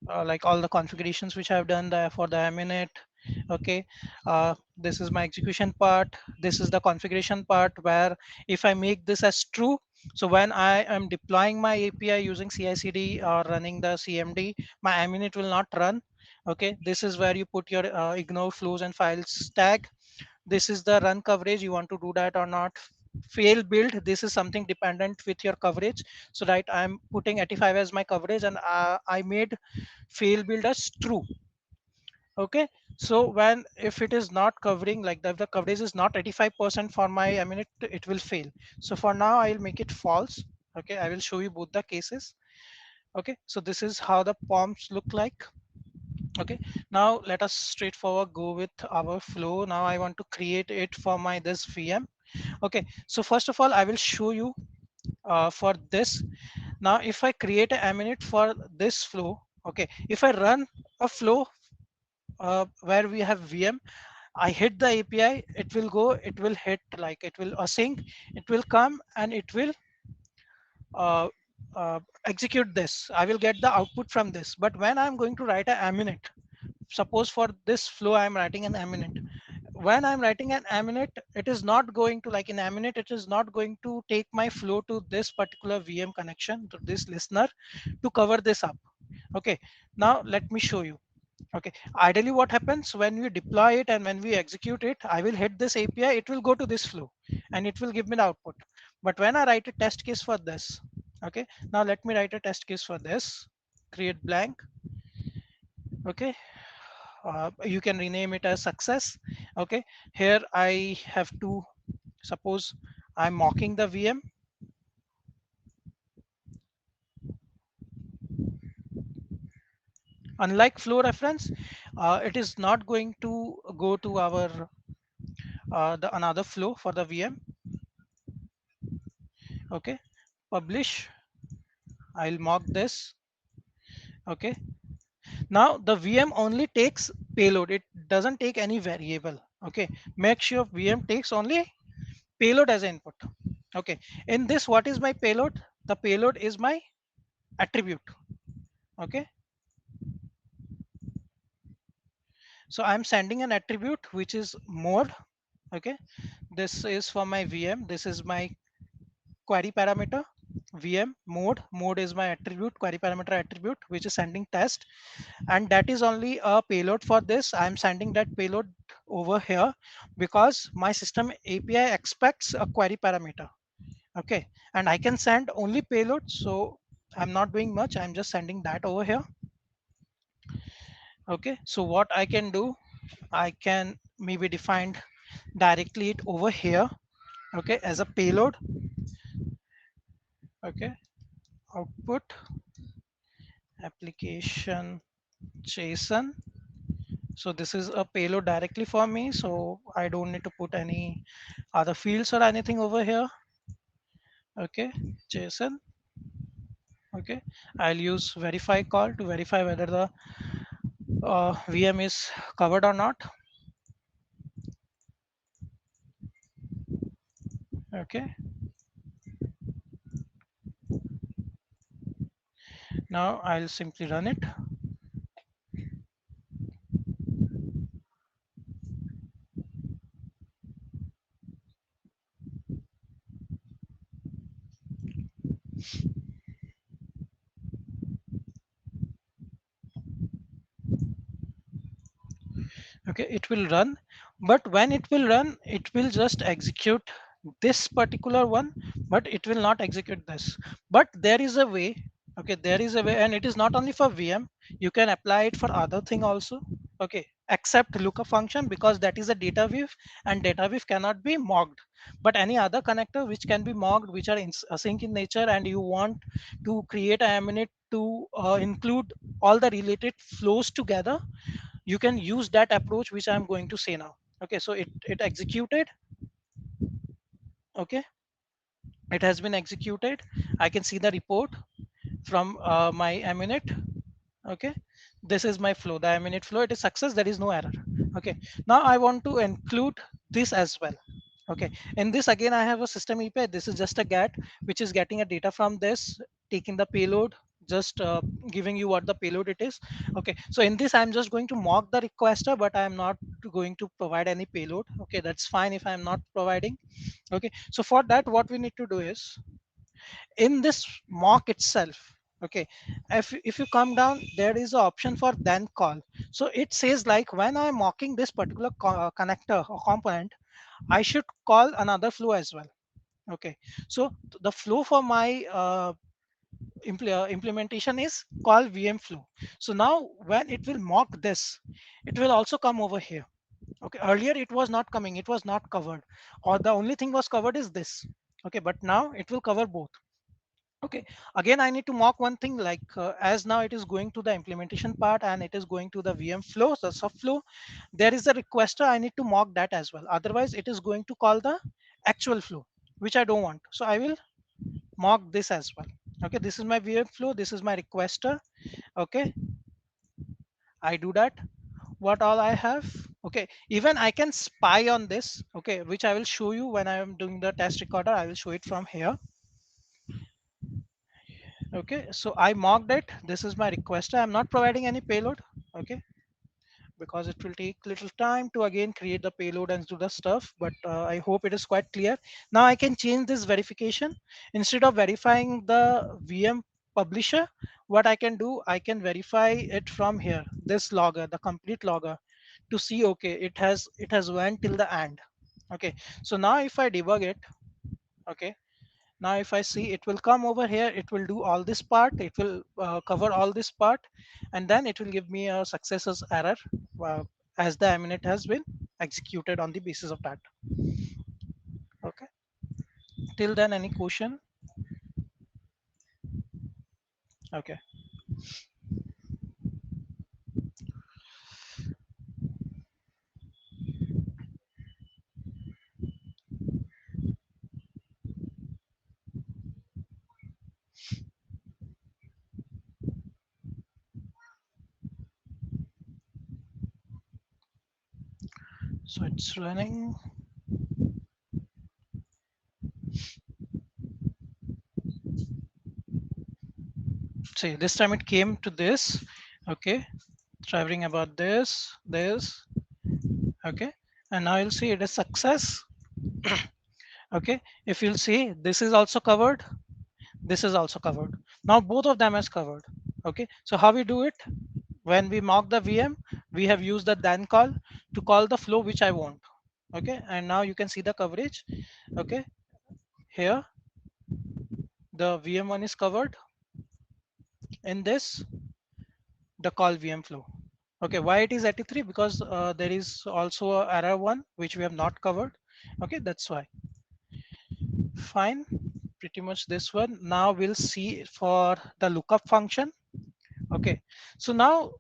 B: like all the configurations which I've done there for the MUnit. Okay, this is my execution part. This is the configuration part where if I make this as true, so when I am deploying my API using CI/CD or running the CMD, my MUnit will not run. Okay, this is where you put your ignore flows and files tag. This is the run coverage, you want to do that or not. Fail build, this is something dependent with your coverage. So right, I'm putting 85 as my coverage, and I made fail build as true. Okay, so when if it is not covering, like the coverage is not 85% for my, I mean it will fail. So for now I'll make it false. Okay, I will show you both the cases. Okay, so this is how the forms look like. Okay, now let us straightforward go with our flow. Now I want to create it for my this VM. Okay, so first of all I will show you for this. Now if I create a minute for this flow, okay, if I run a flow where we have VM, I hit the API, it will go, it will hit, like it will async, it will come and it will uh, execute this. I will get the output from this. But when I'm going to write a minute, suppose for this flow I'm writing an minute. When I'm writing an minute, it is not going to, like in minute, it is not going to take my flow to this particular VM connection to this listener to cover this up. Okay, now let me show you. Okay, ideally what happens when we deploy it and when we execute it, I will hit this API, it will go to this flow and it will give me the output. But when I write a test case for this, okay, now let me write a test case for this, create blank. Okay, you can rename it as success. Okay, here I have to, suppose I'm mocking the VM. Unlike flow reference, it is not going to go to our the another flow for the VM. Okay, publish, I'll mock this. Okay, now the VM only takes payload, it doesn't take any variable. Okay, make sure VM takes only payload as input. Okay, in this, what is my payload? The payload is my attribute. Okay, so I'm sending an attribute which is mode. Okay, this is for my VM, this is my query parameter. VM mode is my attribute, query parameter attribute, which is sending test, and that is only a payload. For this I'm sending that payload over here because my system API expects a query parameter. Okay, and I can send only payload, so I'm not doing much, I'm just sending that over here. Okay, so what I can do, I can maybe define directly it over here. Okay, as a payload. Okay, output application JSON. So this is a payload directly for me, so I don't need to put any other fields or anything over here. Okay, JSON. Okay, I'll use verify call to verify whether the VM is covered or not. Okay, now I'll simply run it. Okay, it will run, but when it will run, it will just execute this particular one, but it will not execute this. But there is a way. Okay, there is a way, and it is not only for VM, you can apply it for other thing also. Okay, except lookup function, because that is a data weave and data weave cannot be mocked. But any other connector which can be mocked, which are async in nature, and you want to create a minute to include all the related flows together, you can use that approach which I'm going to say now. Okay, so it executed. Okay, it has been executed. I can see the report from my MUnit. Okay, this is my flow, the MUnit flow, it is success, there is no error. Okay, now I want to include this as well. Okay, in this again I have a system API, this is just a get which is getting a data from this, taking the payload, just giving you what the payload it is. Okay, so in this I'm just going to mock the requester, but I'm not going to provide any payload. Okay, that's fine if I'm not providing. Okay, so for that what we need to do is in this mock itself. Okay, if you come down, there is an option for then call. So it says like when I'm mocking this particular connector or component, I should call another flow as well. Okay, so the flow for my implementation is called VM flow. So now when it will mock this, it will also come over here. Okay, earlier it was not coming, it was not covered, or the only thing was covered is this. Okay, but now it will cover both. Okay, again I need to mock one thing, like as now it is going to the implementation part and it is going to the VM flow, the sub flow. There is a requester, I need to mock that as well, otherwise it is going to call the actual flow, which I don't want. So I will mock this as well. Okay, this is my VM flow, this is my requester. Okay, I do that. What all I have? Okay, even I can spy on this. Okay, which I will show you when I am doing the test recorder. I will show it from here. Okay, so I mocked it. This is my requester. I'm not providing any payload. Okay, because it will take little time to again create the payload and do the stuff, but I hope it is quite clear. Now I can change this verification. Instead of verifying the VM publisher, what I can do, I can verify it from here, this logger, the complete logger, to see okay it has went till the end. Okay, so now if I debug it, okay, now if I see, it will come over here, it will do all this part, it will cover all this part, and then it will give me a successes error, uh, as the MUnit has been executed on the basis of that. Okay, till then any question? Okay, so it's running. See, this time it came to this. Okay, traveling about this. Okay, and now you'll see it is success. Okay, if you'll see, this is also covered, this is also covered. Now both of them is covered. Okay, so how we do it? When we mock the VM, we have used the then call to call the flow which I want. Okay, and now you can see the coverage. Okay, here the VM1 is covered. In this, the call VM flow. Okay, why it is 83? Because there is also a error one which we have not covered. Okay, that's why. Fine, pretty much this one. Now we'll see for the lookup function. Okay, so now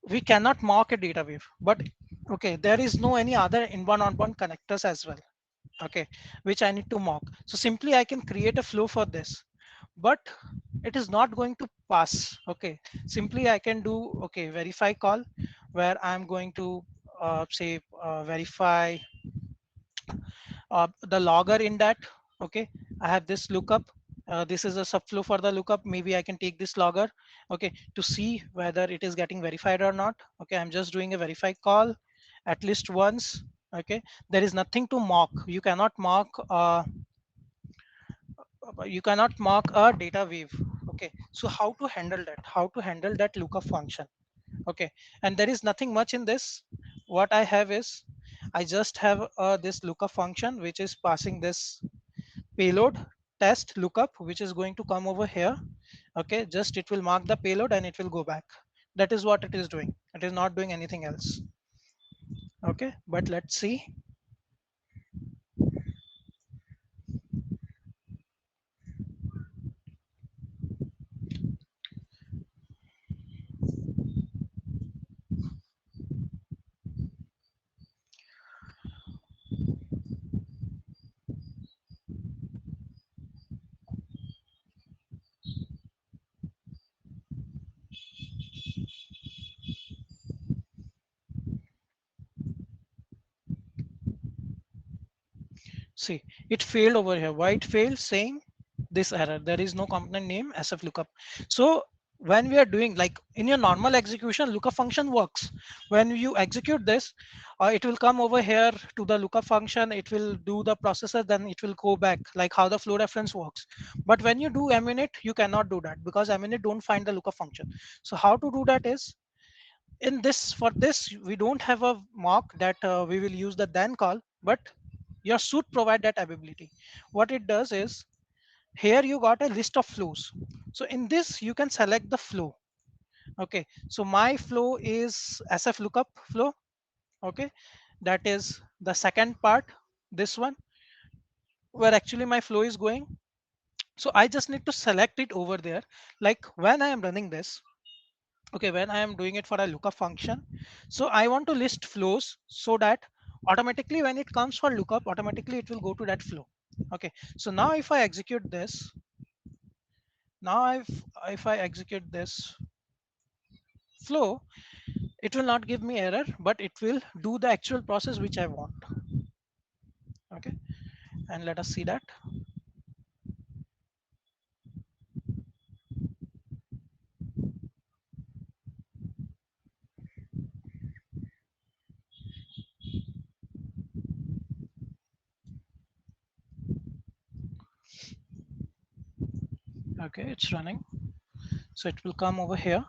B: we cannot mock a data wave, but okay, there is no any other inbound outbound connectors as well. Okay, which I need to mock. So simply I can create a flow for this, but it is not going to pass. Okay, simply I can do okay verify call, where I'm going to say verify the logger in that. Okay, I have this lookup. This is a subflow for the lookup. Maybe I can take this logger, okay, to see whether it is getting verified or not. Okay, I'm just doing a verify call at least once. Okay, there is nothing to mock. You cannot mock a data wave. Okay, so how to handle that? How to handle that lookup function? Okay, and there is nothing much in this. What I have is I just have this lookup function which is passing this payload test lookup, which is going to come over here. Okay, just it will mark the payload and it will go back. That is what it is doing. It is not doing anything else. Okay, but let's see. See, it failed over here. Why it failed? Saying this error. There is no component name SF lookup. So when we are doing like in your normal execution, lookup function works. When you execute this, it will come over here to the lookup function. It will do the processor, then it will go back like how the flow reference works. But when you do MUnit, you cannot do that because MUnit don't find the lookup function. So how to do that is in this, for this we don't have a mock that we will use the then call, but your suite provide that ability. What it does is here you got a list of flows. So in this you can select the flow. Okay, so my flow is SF lookup flow. Okay, that is the second part, this one where actually my flow is going. So I just need to select it over there. Like when I am running this, okay, when I am doing it for a lookup function, so I want to list flows so that automatically when it comes for lookup, automatically it will go to that flow. Okay, so now if I execute this, now if I execute this flow, it will not give me error, but it will do the actual process which I want. Okay, and let us see that. Okay, it's running. So it will come over here.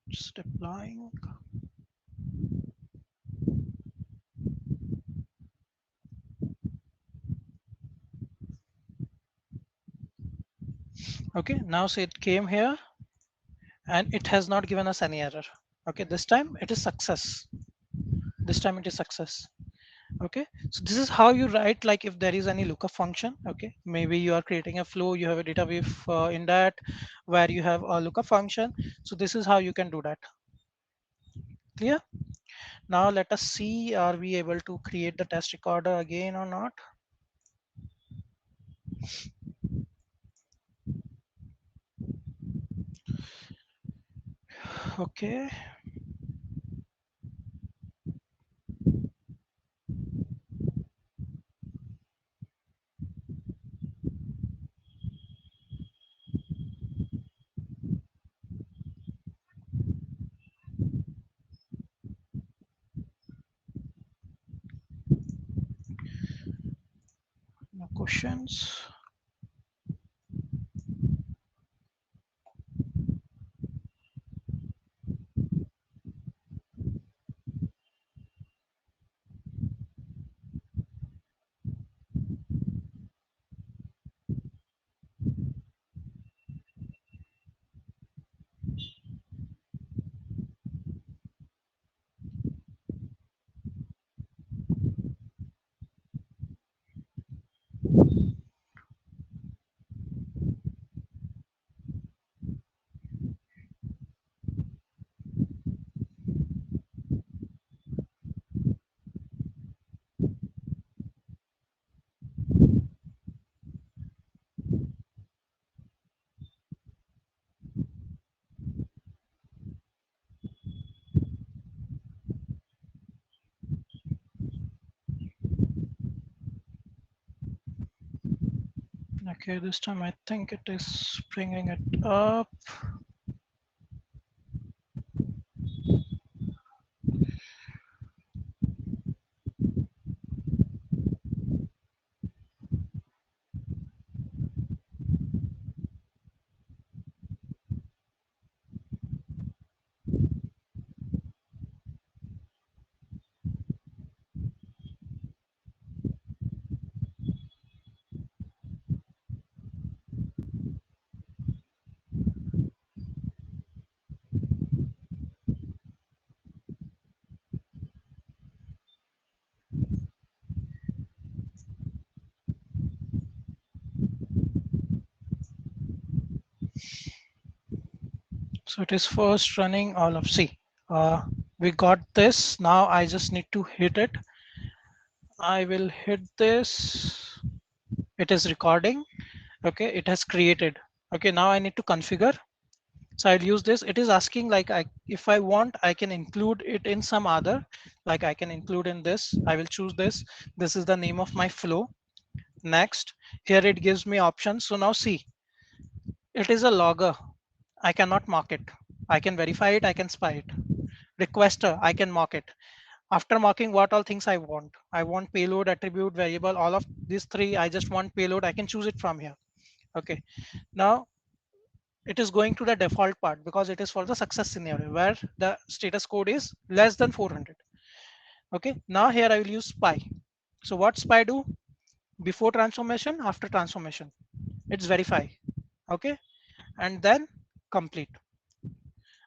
B: Just applying. Okay, now so it came here and it has not given us any error. Okay, this time it is success. This time it is success. Okay, so this is how you write, like if there is any lookup function. Okay, maybe you are creating a flow, you have a data wave in that where you have a lookup function. So this is how you can do that. Clear? Now let us see, are we able to create the test recorder again or not? Okay, no questions. Okay, this time I think it is bringing it up. So it is first running all of C. We got this. Now I just need to hit it. I will hit this. It is recording Okay, it has created. Okay, now I need to configure. So I'll use this. It is asking like if I want, I can include it in some other, like I can include in this. I will choose this. This is the name of my flow. Next, here it gives me options. So now see, it is a logger. I cannot mark it. I can verify it. I can spy it. Requester, I can mark it. After marking, what all things I want? I want payload, attribute, variable, all of these three. I just want payload. I can choose it from here. Okay. Now it is going to the default part because it is for the success scenario where the status code is less than 400. Okay. Now here I will use spy. So what spy do? Before transformation, after transformation, it's verify. Okay. And then complete.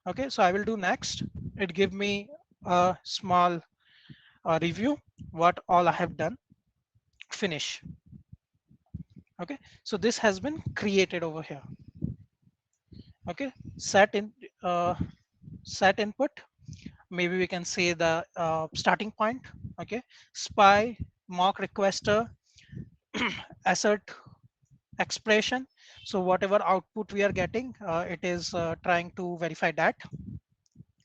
B: Okay. So I will do next. It give me a small review what all I have done. Finish. Okay, so this has been created over here. Okay, set in set input, maybe we can say the starting point. Okay, spy, mock requester, assert expression. So whatever output we are getting, it is trying to verify that.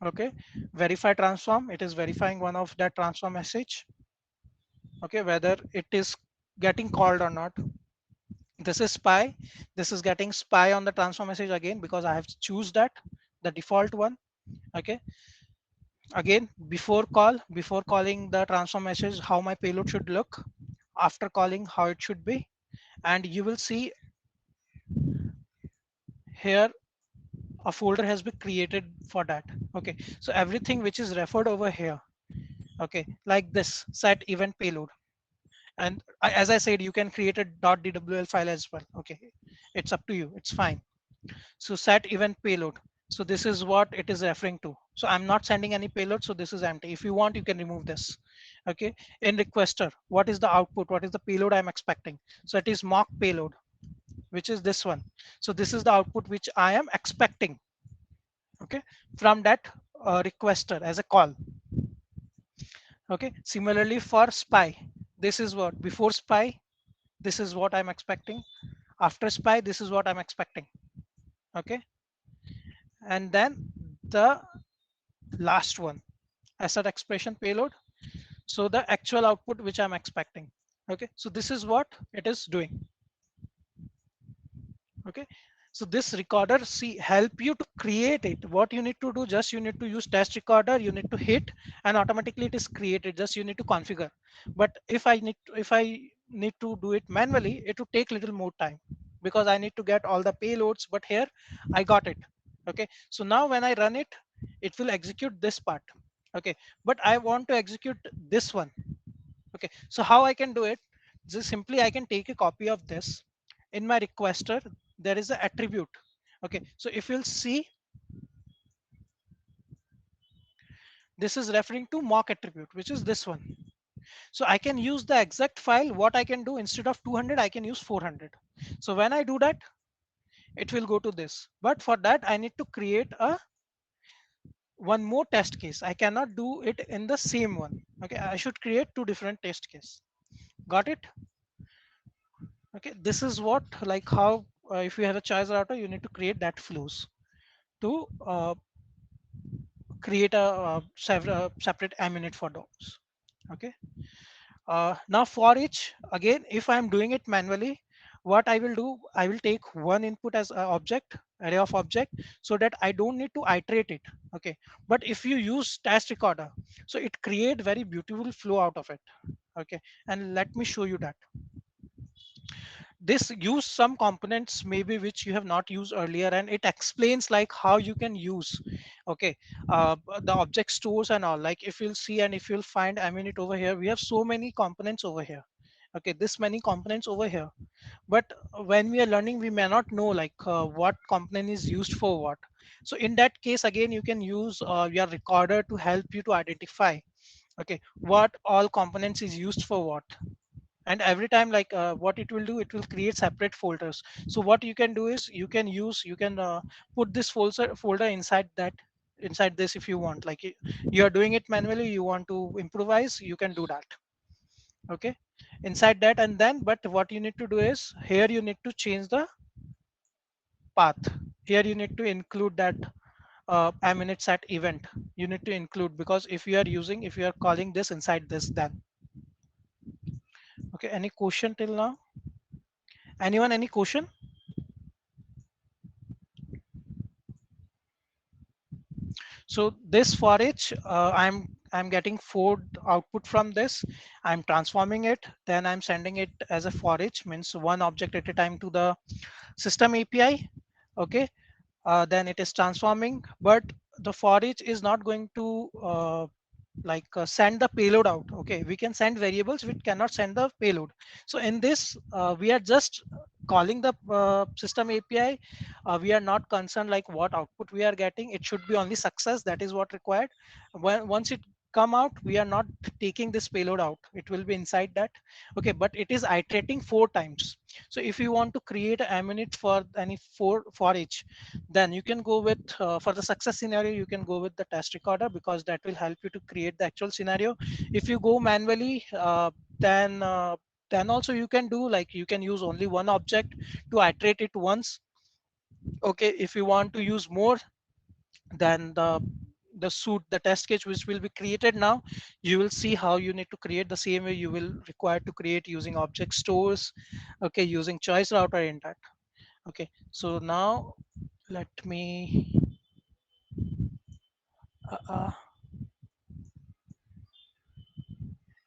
B: Okay, verify transform, it is verifying one of that transform message. Okay, whether it is getting called or not. This is spy. This is getting spy on the transform message again because I have to choose that, the default one. Okay, again, before calling the transform message, how my payload should look, after calling, how it should be. And you will see here a folder has been created for that. Okay, so everything which is referred over here, okay, like this set event payload. And as I said, you can create a .dwl file as well. Okay, it's up to you, it's fine. So set event payload. So this is what it is referring to. So I'm not sending any payload. So this is empty. If you want, you can remove this. Okay. In requester, what is the output? What is the payload I'm expecting? So it is mock payload, which is this one. So this is the output which I am expecting. Okay. From that requester as a call. Okay. Similarly for spy, this is what before spy, this is what I'm expecting. After spy, this is what I'm expecting. Okay. And then the last one, asset expression payload. So the actual output which I'm expecting. Okay, so this is what it is doing. Okay, so this recorder see help you to create it. What you need to do, just you need to use test recorder, you need to hit and automatically it is created. Just you need to configure. But if I need to do it manually, it will take little more time because I need to get all the payloads. But here I got it. Okay, so now when I run it, it will execute this part. Okay, but I want to execute this one. Okay, so how I can do it? Just simply I can take a copy of this. In my requester, there is an attribute. Okay, so if you'll see, this is referring to mock attribute, which is this one. So I can use the exact file. What I can do, instead of 200, I can use 400. So when I do that, it will go to this. But for that, I need to create a one more test case. I cannot do it in the same one. Okay, I should create two different test case. Got it? Okay, this is what, like how if you have a choice router, you need to create that flows to create a separate MUnit for those. Okay, now for each, again, if I'm doing it manually, what I will do, I will take one input as an object, array of object, so that I don't need to iterate it. Okay, but if you use task recorder, so it create very beautiful flow out of it. Okay, and let me show you that. This use some components maybe which you have not used earlier, and it explains like how you can use, okay, the object stores and all. Like if you'll see and if you'll find, I mean, it over here, we have so many components over here. Okay, this many components over here, but when we are learning, we may not know like what component is used for what. So in that case, again, you can use your recorder to help you to identify, okay, what all components is used for what. And every time, like what it will do, it will create separate folders. So what you can do is you can put this folder inside that, inside this, if you want. Like you are doing it manually, you want to improvise, you can do that. Okay, inside that. And then but what you need to do is here you need to change the path. Here you need to include that MUnit set event. You need to include, because if you are using, if you are calling this inside this, then okay. Any question till now? Anyone, any question? So this for each, I'm getting four output from this. I'm transforming it, then I'm sending it as a for each, means one object at a time to the system API. Okay, then it is transforming, but the for each is not going to send the payload out. Okay, we can send variables, we cannot send the payload. So in this we are just calling the system API. We are not concerned like what output we are getting. It should be only success, that is what required. Once it come out, we are not taking this payload out, it will be inside that. Okay, but it is iterating four times. So if you want to create a MUnit for any four for each, then you can go with for the success scenario, you can go with the test recorder, because that will help you to create the actual scenario. If you go manually, then also you can do like, you can use only one object to iterate it once. Okay, if you want to use more, then the suit, the test case which will be created now, you will see how you need to create the same way you will require to create using object stores. Okay, using choice router in that. Okay, so now let me uh, uh,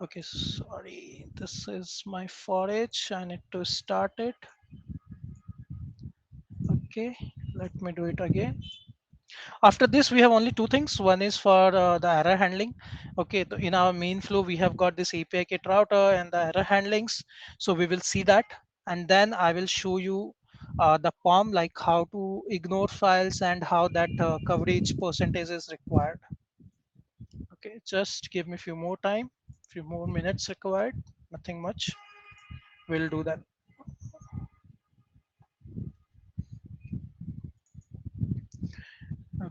B: okay, sorry, this is my for each, I need to start it. Okay, let me do it again. After this we have only two things. One is for the error handling. Okay, in our main flow we have got this API kit router and the error handlings, so we will see that. And then I will show you the POM, like how to ignore files and how that coverage percentage is required. Okay, just give me a few more time, few more minutes required, nothing much. We'll do that.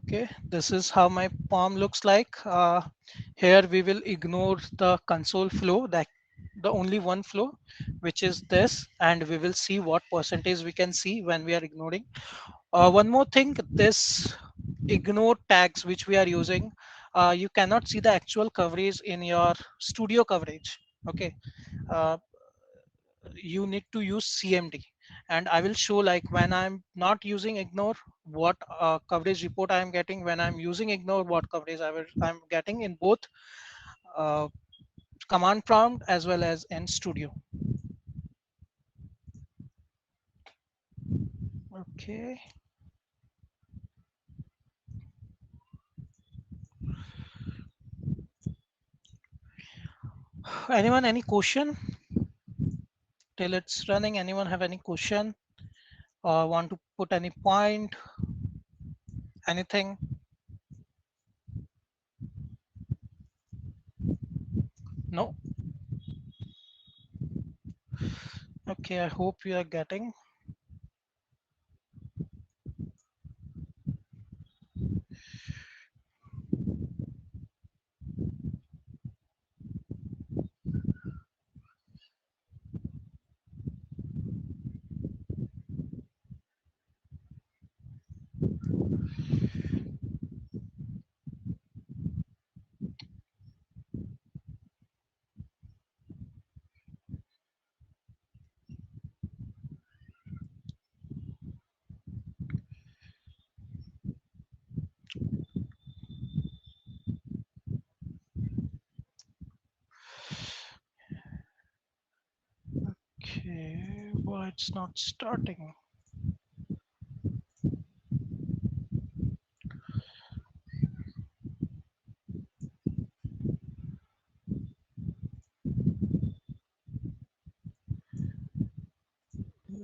B: Okay, this is how my POM looks like. Here we will ignore the console flow, that the only one flow, which is this, and we will see what percentage we can see when we are ignoring. One more thing, this ignore tags which we are using, you cannot see the actual coverage in your studio coverage. Okay, uh, you need to use CMD, and I will show like when I'm not using ignore, what coverage report I am getting, when I'm using ignore, what coverage I'm getting in both uh, command prompt as well as in studio. Okay, anyone, any question till it's running? Anyone have any question or want to put any point, anything? No. Okay, I hope you are getting. Okay, why it's not starting?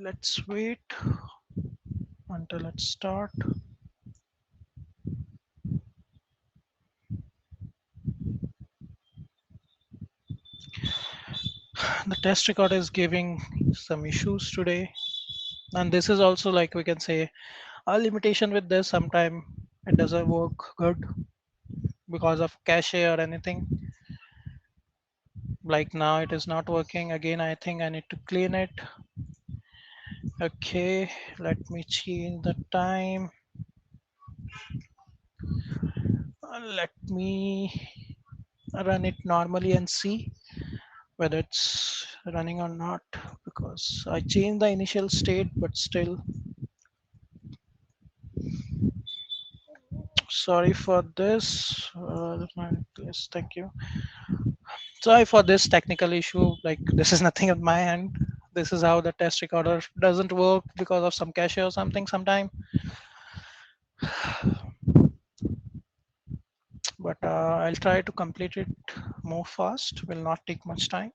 B: Let's wait until it start. The test record is giving some issues today, and this is also like we can say a limitation with this. Sometime it doesn't work good because of cache or anything. Like now it is not working again. I think I need to clean it. Okay, let me change the time. Let me run it normally and see whether it's running or not, because I changed the initial state, but still. Sorry for this. Yes, thank you. Sorry for this technical issue. Like this is nothing on my end. This is how the test recorder doesn't work because of some cache or something sometime. But I'll try to complete it more fast. Will not take much time.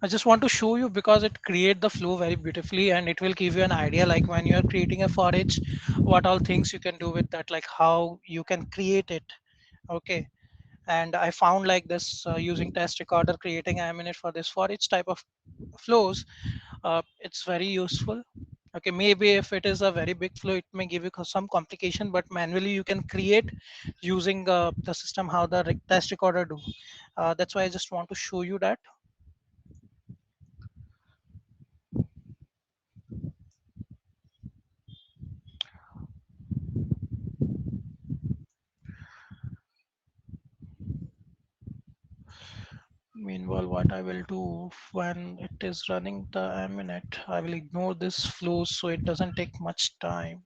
B: I just want to show you because it create the flow very beautifully, and it will give you an idea like when you are creating a for each, what all things you can do with that, like how you can create it. Okay, and I found like this using test recorder, creating a minute for this for each type of flows. It's very useful. Okay, maybe if it is a very big flow, it may give you some complication, but manually you can create using the system how the test recorder do. That's why I just want to show you that. Meanwhile, what I will do when it is running the minute, I will ignore this flow so it doesn't take much time.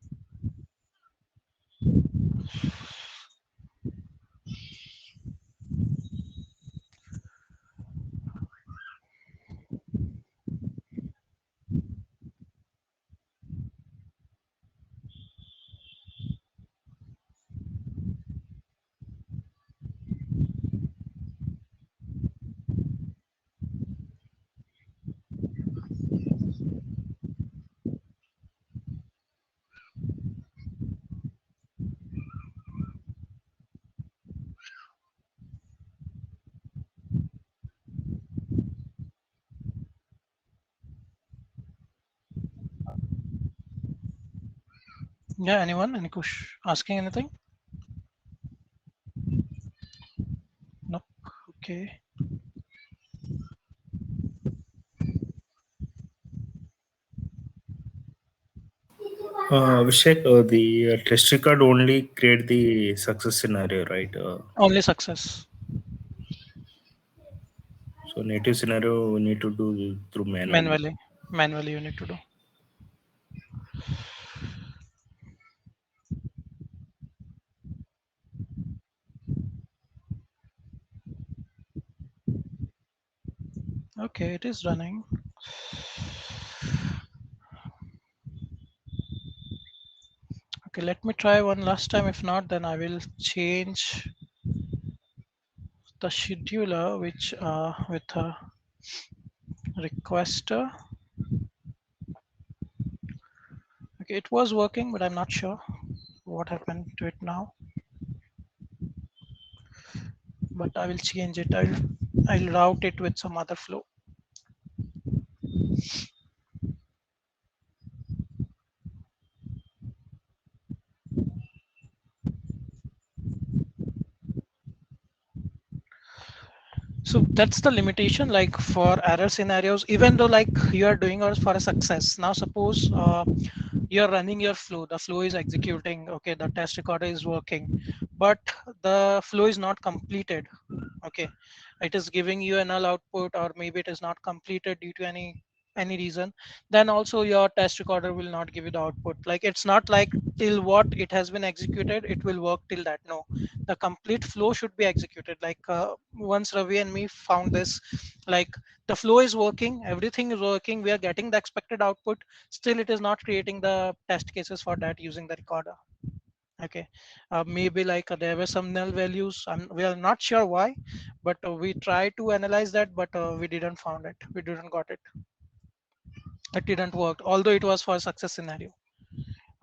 B: Yeah, anyone? Any question? Asking anything? No. Okay.
D: Abhishek, the test record only create the success scenario, right?
B: Only success.
D: So native scenario we need to do through manually.
B: Manually. Manually you need to do. Okay, it is running. Okay, let me try one last time. If not, then I will change the scheduler which with a requester. Okay, it was working, but I'm not sure what happened to it now. But I will change it. I'll route it with some other flow. So that's the limitation, like for error scenarios, even though like you are doing ours for a success. Now suppose you're running your flow, the flow is executing, okay, the test recorder is working, but the flow is not completed. Okay, it is giving you a null output, or maybe it is not completed due to any reason. Then also your test recorder will not give you the output. Like it's not like till what it has been executed it will work till that. No, the complete flow should be executed. Like once Ravi and me found this, like the flow is working, everything is working, we are getting the expected output, still it is not creating the test cases for that using the recorder. Okay, maybe like there were some null values, we are not sure why, but we tried to analyze that, but we didn't found it, we didn't got it, it didn't work although it was for a success scenario.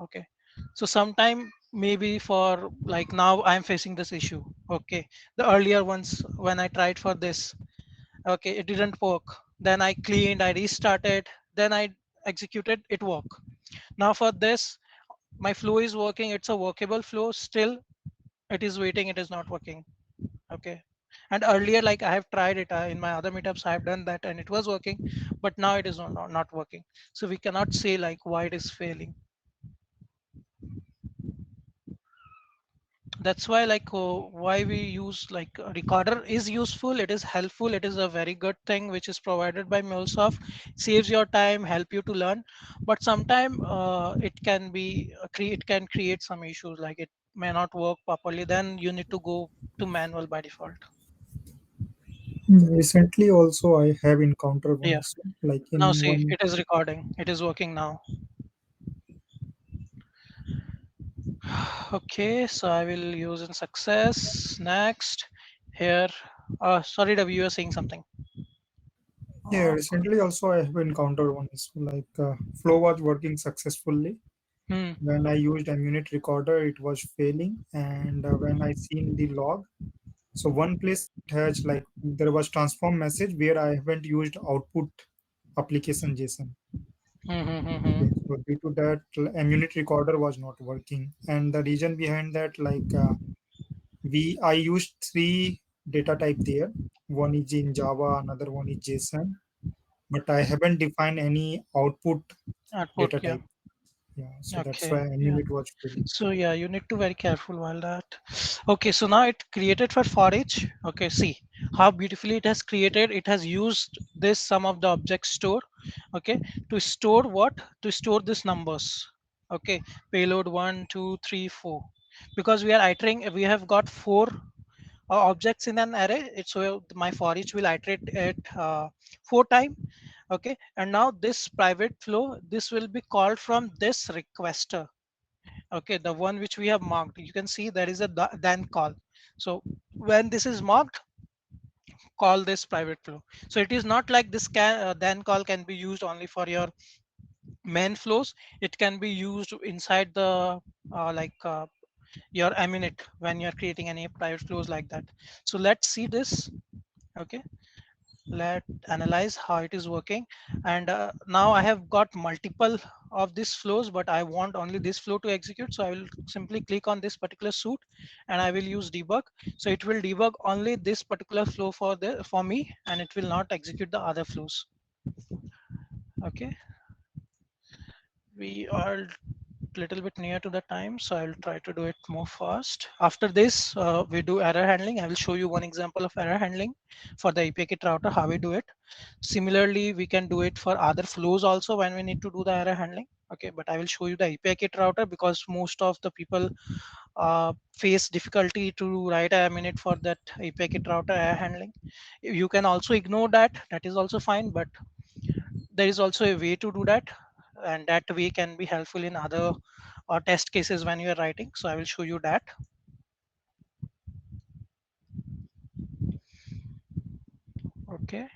B: Okay, so sometime maybe for like now I'm facing this issue. Okay, the earlier ones when I tried for this, okay, it didn't work, then I cleaned, I restarted, then I executed, it worked. Now for this, my flow is working, it's a workable flow, still it is waiting, it is not working. Okay, And earlier, like I have tried it in my other meetups, I have done that and it was working, but now it is not working. So we cannot say like why it is failing. That's why like why we use like a recorder is useful, it is helpful, it is a very good thing which is provided by Mulesoft. Saves your time, help you to learn, but sometime it can be it can create some issues, like it may not work properly, then you need to go to manual by default.
A: Recently, also, I have encountered one
B: Yeah,
A: issue. Like
B: now
A: in
B: see,
A: one,
B: it is recording, it is working now. Okay, so I will use in success next here. Sorry, W, you were saying something.
A: yeah,
B: uh,
A: recently also I have encountered one issue. Like flow was working successfully.
B: hmm,
A: When I used MUnit recorder, it was failing, and when I seen the log, so one place it has like there was transform message where I haven't used output application JSON.
B: hmm, hmm, hmm,
A: Okay,
B: hmm.
A: so due to that, MUnit recorder was not working, and the reason behind that, like I used three data type there. One is in Java, another one is JSON, but I haven't defined any output
B: Output,
A: data
B: yeah.
A: type. Yeah, so that's
B: Okay,
A: why
B: yeah.
A: MUnit was failing.
B: So yeah, you need to very careful while that. Okay, so now it created for each. Okay, see how beautifully it has created. It has used this sum of the object store. Okay, to store what? To store this numbers. Okay, payload 1, 2, 3, 4. Because we are iterating, we have got four objects in an array. So my for each will iterate it four time. Okay, and now this private flow, this will be called from this requester. Okay, the one which we have marked, you can see there is a then call. So when this is marked, call this private flow. So it is not like this can then call can be used only for your main flows. It can be used inside the your MUnit when you're creating any private flows like that. So let's see this. Okay, let analyze how it is working. And now I have got multiple of these flows, but I want only this flow to execute. So I will simply click on this particular suit and I will use debug. So it will debug only this particular flow for me, and it will not execute the other flows. Okay, we are little bit near to the time, so I'll try to do it more fast. After this, we do error handling. I will show you one example of error handling for the API kit router, how we do it. Similarly, we can do it for other flows also when we need to do the error handling. Okay, but I will show you the API kit router because most of the people face difficulty to write a minute for that API kit router error handling. You can also ignore that. That is also fine, but there is also a way to do that, and that way can be helpful in other test cases when you are writing. So I will show you that. Okay,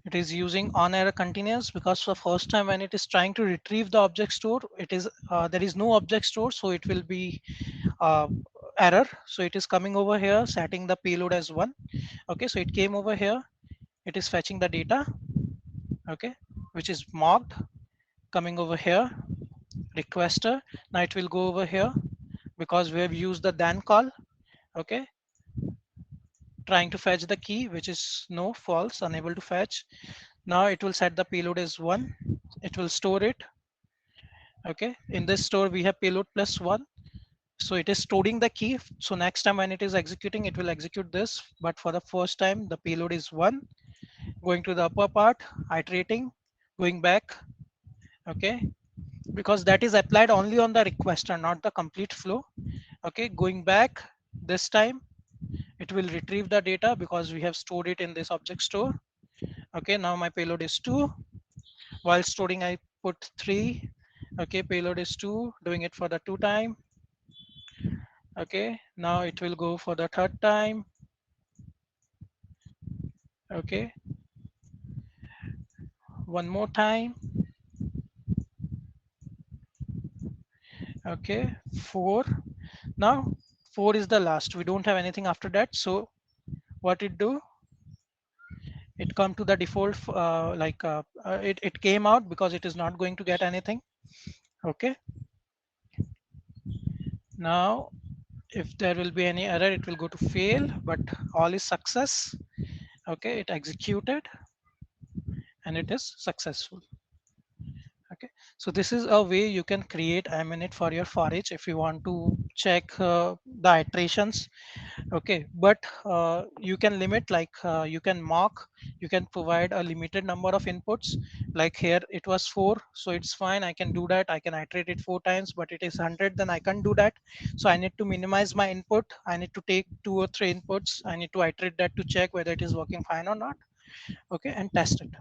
B: it is using on error continuous because for first time when it is trying to retrieve the object store, it is there is no object store, so it will be uh, error. So it is coming over here setting the payload as 1. Okay, so it came over here, it is fetching the data. Okay, which is marked, coming over here requester. Now it will go over here because we have used the then call. Okay, trying to fetch the key, which is no, false, unable to fetch. Now it will set the payload as 1. It will store it. Okay, in this store we have payload plus 1. So it is storing the key. So next time when it is executing, it will execute this. But for the first time, the payload is 1. Going to the upper part, iterating, going back. Okay, because that is applied only on the requester, not the complete flow. Okay, going back this time, it will retrieve the data because we have stored it in this object store. Okay, now my payload is 2. While storing, I put 3. Okay, payload is 2, doing it for the 2 time. Okay, now it will go for the 3rd time. Okay, one more time. Okay, 4. Now 4 is the last, we don't have anything after that. So what it do, it come to the default it came out because it is not going to get anything. Okay, now If there will be any error, it will go to fail, but all is success. Okay, it executed and it is successful. Okay, so this is a way you can create a minute for your for each if you want to check the iterations. Okay, but you can limit, like you can mock, you can provide a limited number of inputs. Like here it was 4, so it's fine, I can do that, I can iterate it 4 times, but it is 100, then I can't do that. So I need to minimize my input, I need to take 2 or 3 inputs, I need to iterate that to check whether it is working fine or not. Okay, and test it.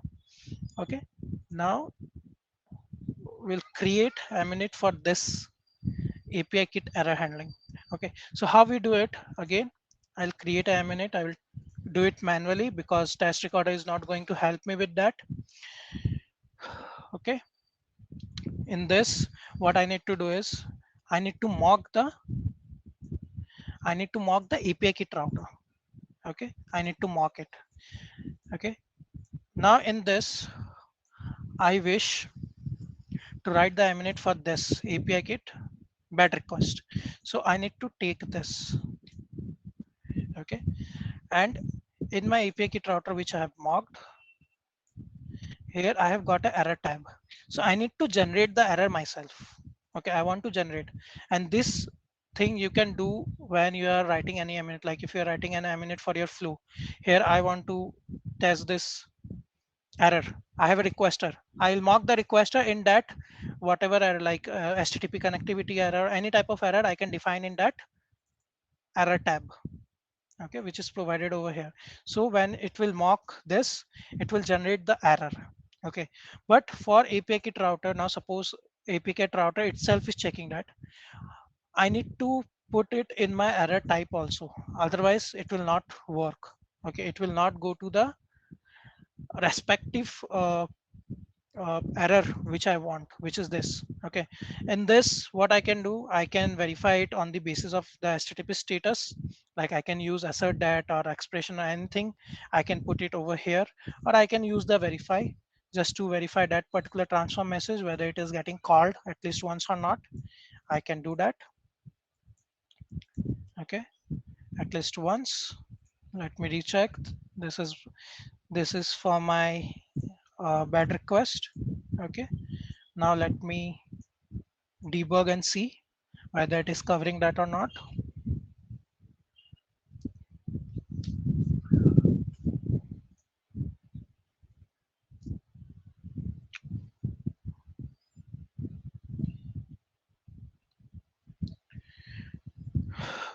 B: Okay, now we'll create a minute for this API kit error handling. Okay, so how we do it? Again, I'll create a minute, I will do it manually because test recorder is not going to help me with that. Okay, in this, what I need to do is I need to mock the API kit router. Okay, I need to mock it. Okay, now in this, I wish to write the minute for this API kit bad request. So I need to take this. Okay, and in my API kit router which I have mocked, here I have got an error tab. So I need to generate the error myself. Okay, I want to generate. And this thing you can do when you are writing any minute, like if you're writing an minute for your flow. Here I want to test this error. I have a requester. I'll mark the requester in that whatever error, like HTTP connectivity error, any type of error I can define in that error tab. Okay, which is provided over here. So when it will mock this, it will generate the error. Okay, but for API kit router, now suppose API kit router itself is checking that, I need to put it in my error type also, otherwise it will not work. Okay, it will not go to the respective error which I want, which is this. Okay, in this, what I can do, I can verify it on the basis of the HTTP status. Like I can use assert that or expression or anything. I can put it over here, or I can use the verify just to verify that particular transform message whether it is getting called at least once or not. I can do that. Okay, at least once. Let me recheck. This is for my bad request. Okay, now let me debug and see whether it is covering that or not.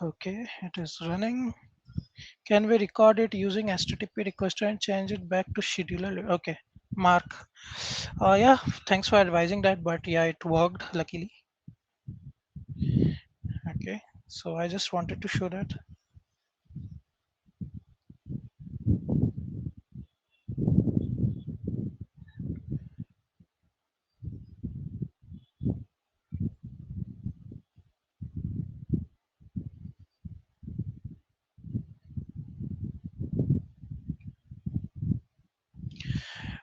B: Okay, it is running. Can we record it using HTTP requester and change it back to scheduler? Okay, Mark. Yeah, thanks for advising that, but yeah, it worked luckily. Okay, so I just wanted to show that.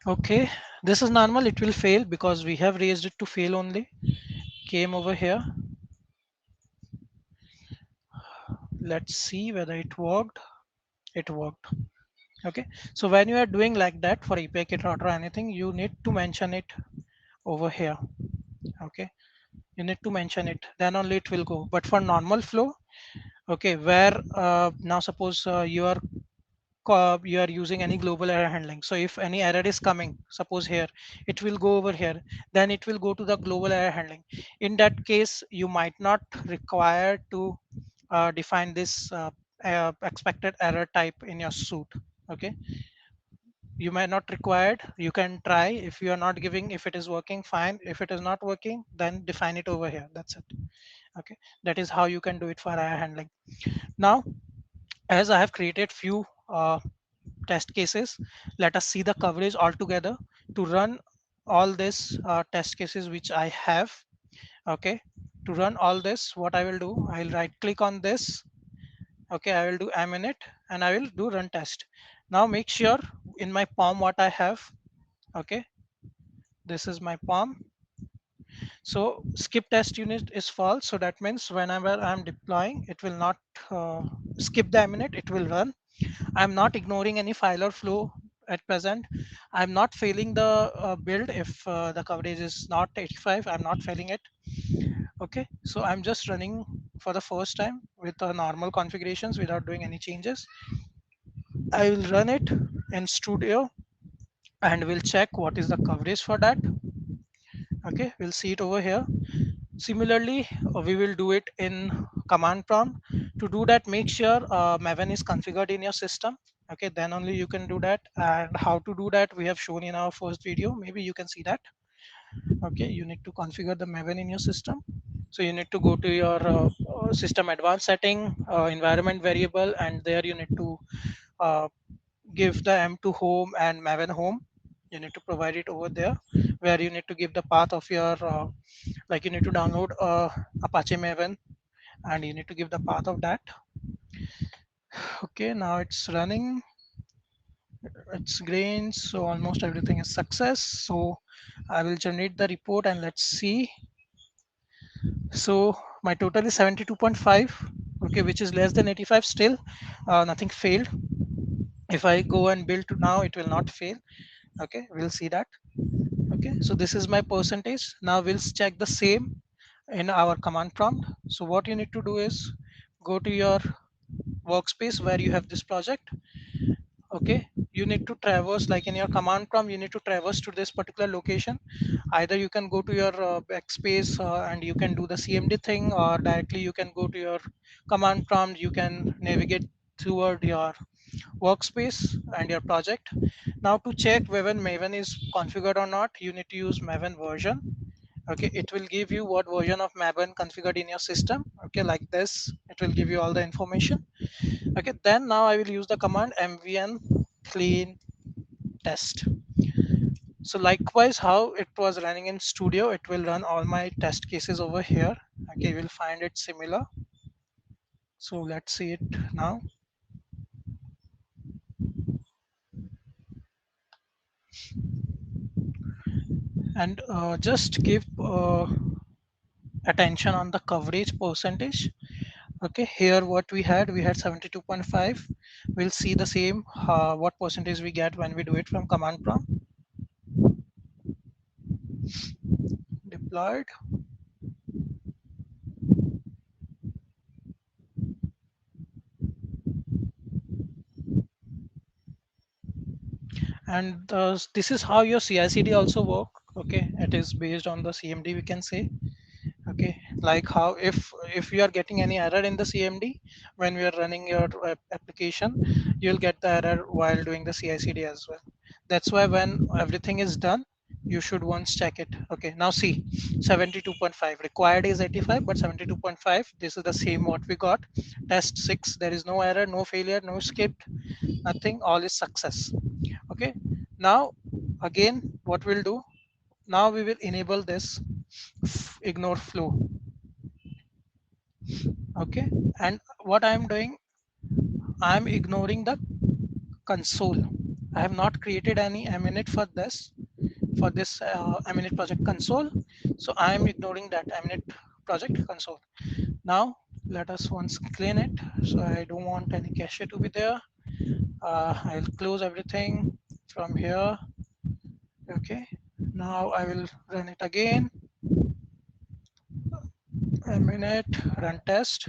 B: Okay, this is normal. It will fail because we have raised it to fail only. Came over here. Let's see whether it worked. It worked. Okay, so when you are doing like that for API kit router or anything, you need to mention it over here. Okay, you need to mention it, then only it will go. But for normal flow, okay, where now suppose you are using any global error handling, so if any error is coming, suppose here, it will go over here, then it will go to the global error handling. In that case, you might not require to define this expected error type in your suit. Okay, you may not required, you can try. If you are not giving, if it is working, fine. If it is not working, then define it over here, that's it. Okay, that is how you can do it for error handling. Now, as I have created few test cases, let us see the coverage altogether. To run all this test cases which I have, okay, to run all this, what I will do, I'll right click on this. Okay, I will do MUnit and I will do run test. Now make sure in my POM what I have. Okay, this is my POM. So skip test unit is false. So that means whenever I'm deploying, it will not skip the MUnit, it will run. I'm not ignoring any file or flow at present. I'm not failing the build if the coverage is not 85. I'm not failing it. Okay, so I'm just running for the first time with normal configurations without doing any changes. I will run it in Studio and we'll check what is the coverage for that. Okay, we'll see it over here. Similarly, we will do it in command prompt. To do that, make sure Maven is configured in your system. Okay, then only you can do that. And how to do that, we have shown in our first video. Maybe you can see that. Okay, you need to configure the Maven in your system. So you need to go to your system advanced setting, environment variable, and there you need to uh, give the M2 home and Maven home. You need to provide it over there, where you need to give the path of your like you need to download Apache Maven and you need to give the path of that. Okay, now it's running, it's green, so almost everything is success. So I will generate the report and let's see. So my total is 72.5, okay, which is less than 85 still. Nothing failed. If I go and build to now, it will not fail. Okay, we'll see that. Okay, so this is my percentage. Now we'll check the same in our command prompt. So what you need to do is go to your workspace where you have this project. Okay, you need to traverse, like in your command prompt, you need to traverse to this particular location. Either you can go to your backspace and you can do the CMD thing, or directly you can go to your command prompt, you can navigate toward your workspace and your project. Now to check whether Maven is configured or not, you need to use Maven version. Okay, it will give you what version of Maven configured in your system. Okay, like this, it will give you all the information. Okay, then now I will use the command mvn clean test. So likewise, how it was running in Studio, it will run all my test cases over here. Okay, we'll find it similar. So let's see it now. And just give attention on the coverage percentage. Okay, here what we had 72.5. We'll see the same what percentage we get when we do it from command prompt. Deployed. And this is how your CI/CD also work. Okay, it is based on the CMD, we can say. Okay, like how if you are getting any error in the CMD when we are running your application, you'll get the error while doing the CI/CD as well. That's why when everything is done, you should once check it. Okay, now see, 72.5 required is 85, but 72.5, this is the same what we got. Test 6, there is no error, no failure, no skipped, nothing, all is success. Okay, now again what we'll do, now we will enable this ignore flow. Okay, and what I'm doing, I'm ignoring the console. I have not created any MUnit for this MUnit project console, so I am ignoring that MUnit project console. Now let us once clean it, so I don't want any cache to be there. I'll close everything from here. Okay, now I will run it again. MUnit run test.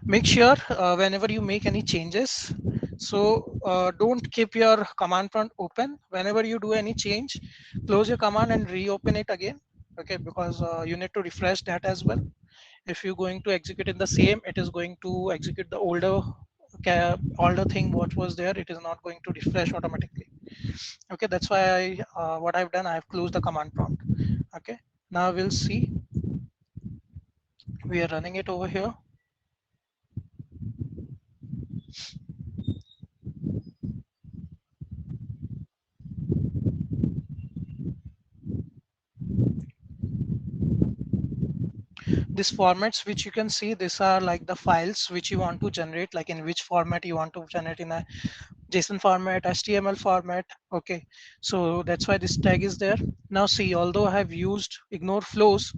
B: Make sure whenever you make any changes, so don't keep your command prompt open. Whenever you do any change, close your command and reopen it again. Okay, because you need to refresh that as well. If you're going to execute in the same, it is going to execute the older thing what was there, it is not going to refresh automatically. Okay, that's why what I've done, I've closed the command prompt. Okay, now we'll see, we are running it over here. These formats which you can see, these are like the files which you want to generate, like in which format you want to generate in a JSON format, HTML format. Okay, so that's why this tag is there. Now see, although I have used ignore flows,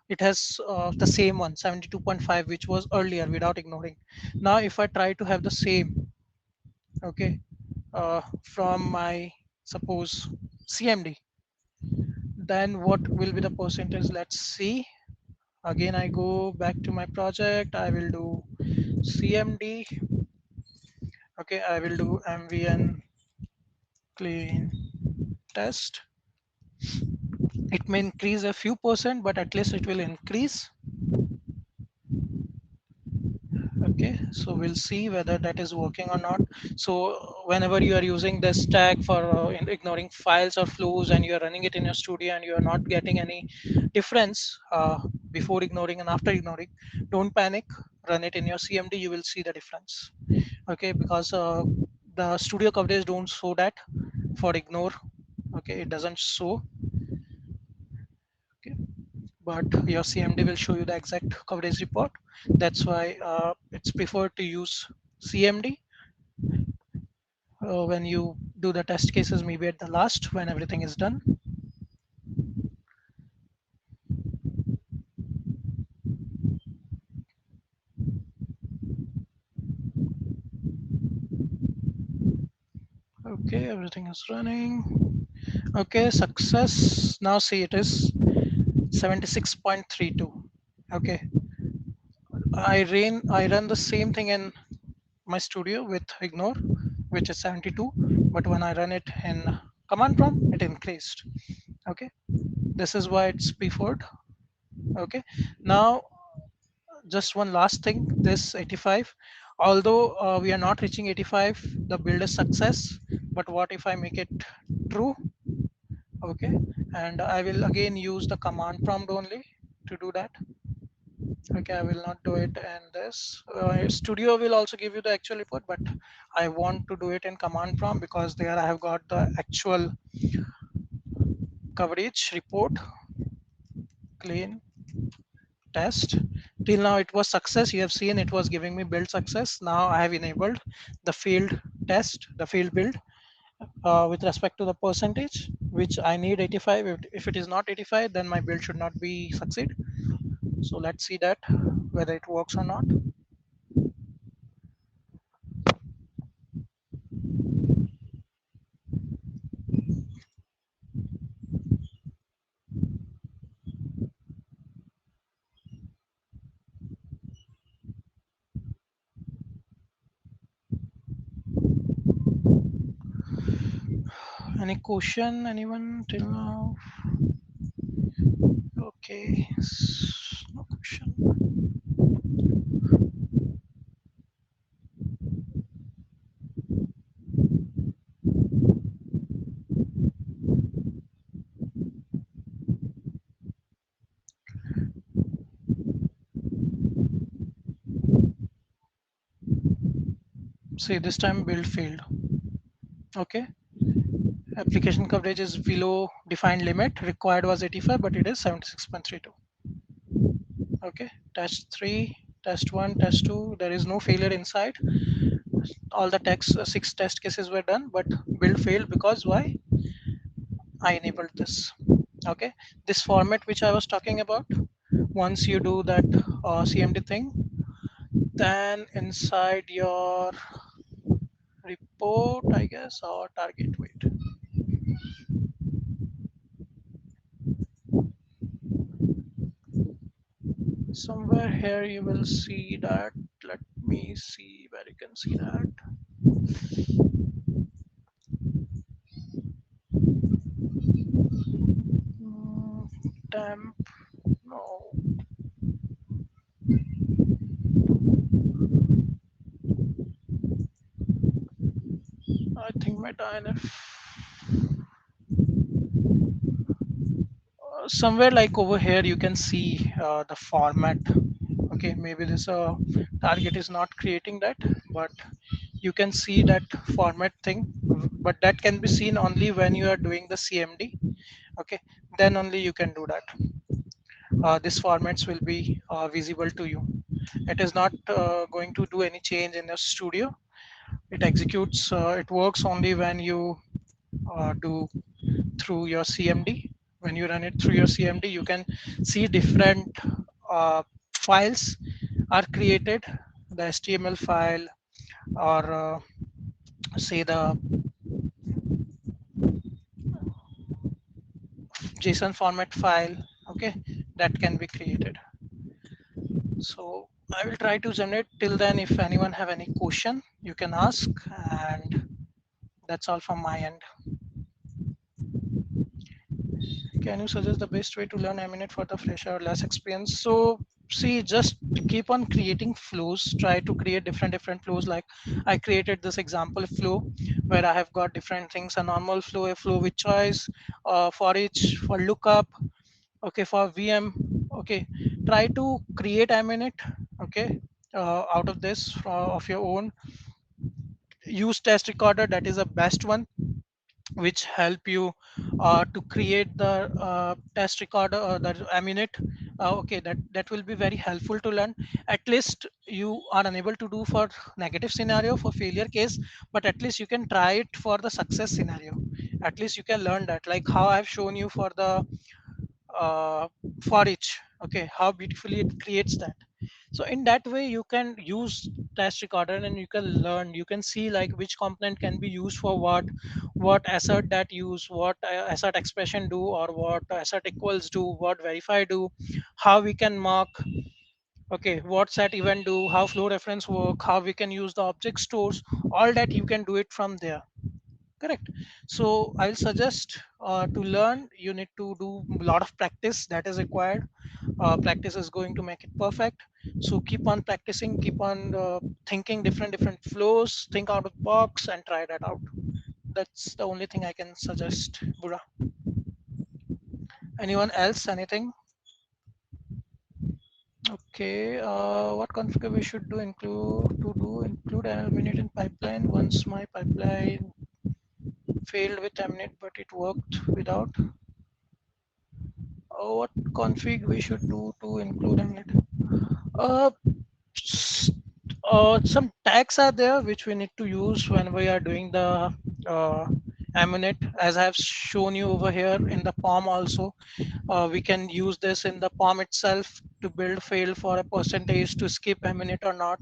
B: it has the same one, 72.5, which was earlier without ignoring. Now if I try to have the same, okay, from my suppose CMD, then what will be the percentage? Let's see. Again, I go back to my project. I will do CMD. Okay, I will do MVN clean test. It may increase a few percent, but at least it will increase. Okay, so we'll see whether that is working or not. So whenever you are using this tag for ignoring files or flows, and you are running it in your studio and you are not getting any difference before ignoring and after ignoring, don't panic. Run it in your CMD, you will see the difference. Okay, because the studio coverage don't show that for ignore. Okay, it doesn't show. Okay, but your CMD will show you the exact coverage report. That's why it's preferred to use CMD when you do the test cases, maybe at the last when everything is done. Okay, everything is running. Okay, success. Now see, it is 76.32. Okay, I run the same thing in my studio with ignore, which is 72, but when I run it in command prompt, it increased. Okay, this is why it's preferred. Okay, now just one last thing, this 85, although we are not reaching 85, the build is success. But what if I make it true? Okay, and I will again use the command prompt only to do that. Okay, I will not do it in this studio will also give you the actual report, but I want to do it in command prompt because there I have got the actual coverage report. Clean test. Till now it was success. You have seen it was giving me build success. Now I have enabled the field test, the field build with respect to the percentage, which I need 85. If it is not 85, then my build should not be succeed. So let's see that whether it works or not. Any question, anyone till now? Okay, no question. See, this time build failed. Okay, application coverage is below defined limit. Required was 85, but it is 76.32. Okay, test 3, test 1, test 2. There is no failure inside. All the text 6 test cases were done, but build failed because why? I enabled this. Okay, this format which I was talking about, once you do that CMD thing, then inside your report, I guess, or target, wait, somewhere here you will see that. Let me see where you can see that. Hmm, temp, no, I think meta NF. Somewhere like over here you can see the format. Okay, maybe this target is not creating that, but you can see that format thing, but that can be seen only when you are doing the CMD. Okay, then only you can do that. This formats will be visible to you. It is not going to do any change in your studio. It executes. It works only when you do through your CMD. When you run it through your CMD, you can see different files are created. The HTML file, or say the JSON format file, okay, that can be created. So I will try to generate. Till then, if anyone have any question, you can ask, and that's all from my end. Can you suggest the best way to learn MUnit for the fresher or less experience? So see, just keep on creating flows. Try to create different flows. Like I created this example flow where I have got different things: a normal flow, a flow with choice, for each, for lookup, okay, for VM. Okay, try to create MUnit, okay, out of this of your own. Use test recorder, that is the best one, which help you to create the test recorder or the MUnit. Okay, that will be very helpful to learn. At least you are unable to do for negative scenario, for failure case, but at least you can try it for the success scenario. At least you can learn that, like how I've shown you for the uh, for each. Okay, how beautifully it creates that. So in that way you can use test recorder and you can learn, you can see like which component can be used for what assert that use, what assert expression do, or what assert equals do, what verify do, how we can mark, okay, what set event do, how flow reference work, how we can use the object stores. All that you can do it from there. Correct. So I'll suggest, to learn you need to do a lot of practice that is required. Practice is going to make it perfect. So keep on practicing, keep on thinking different flows, think out of the box and try that out. That's the only thing I can suggest, Bura. Anyone else, anything? Okay, what configure we should do, include an minute in pipeline once my pipeline failed with MNet but it worked without. What config we should do to include MNet? Uh, some tags are there which we need to use when we are doing the uh, MUnit. As I have shown you over here in the POM also, we can use this in the POM itself to build fail for a percentage to skip MUnit or not.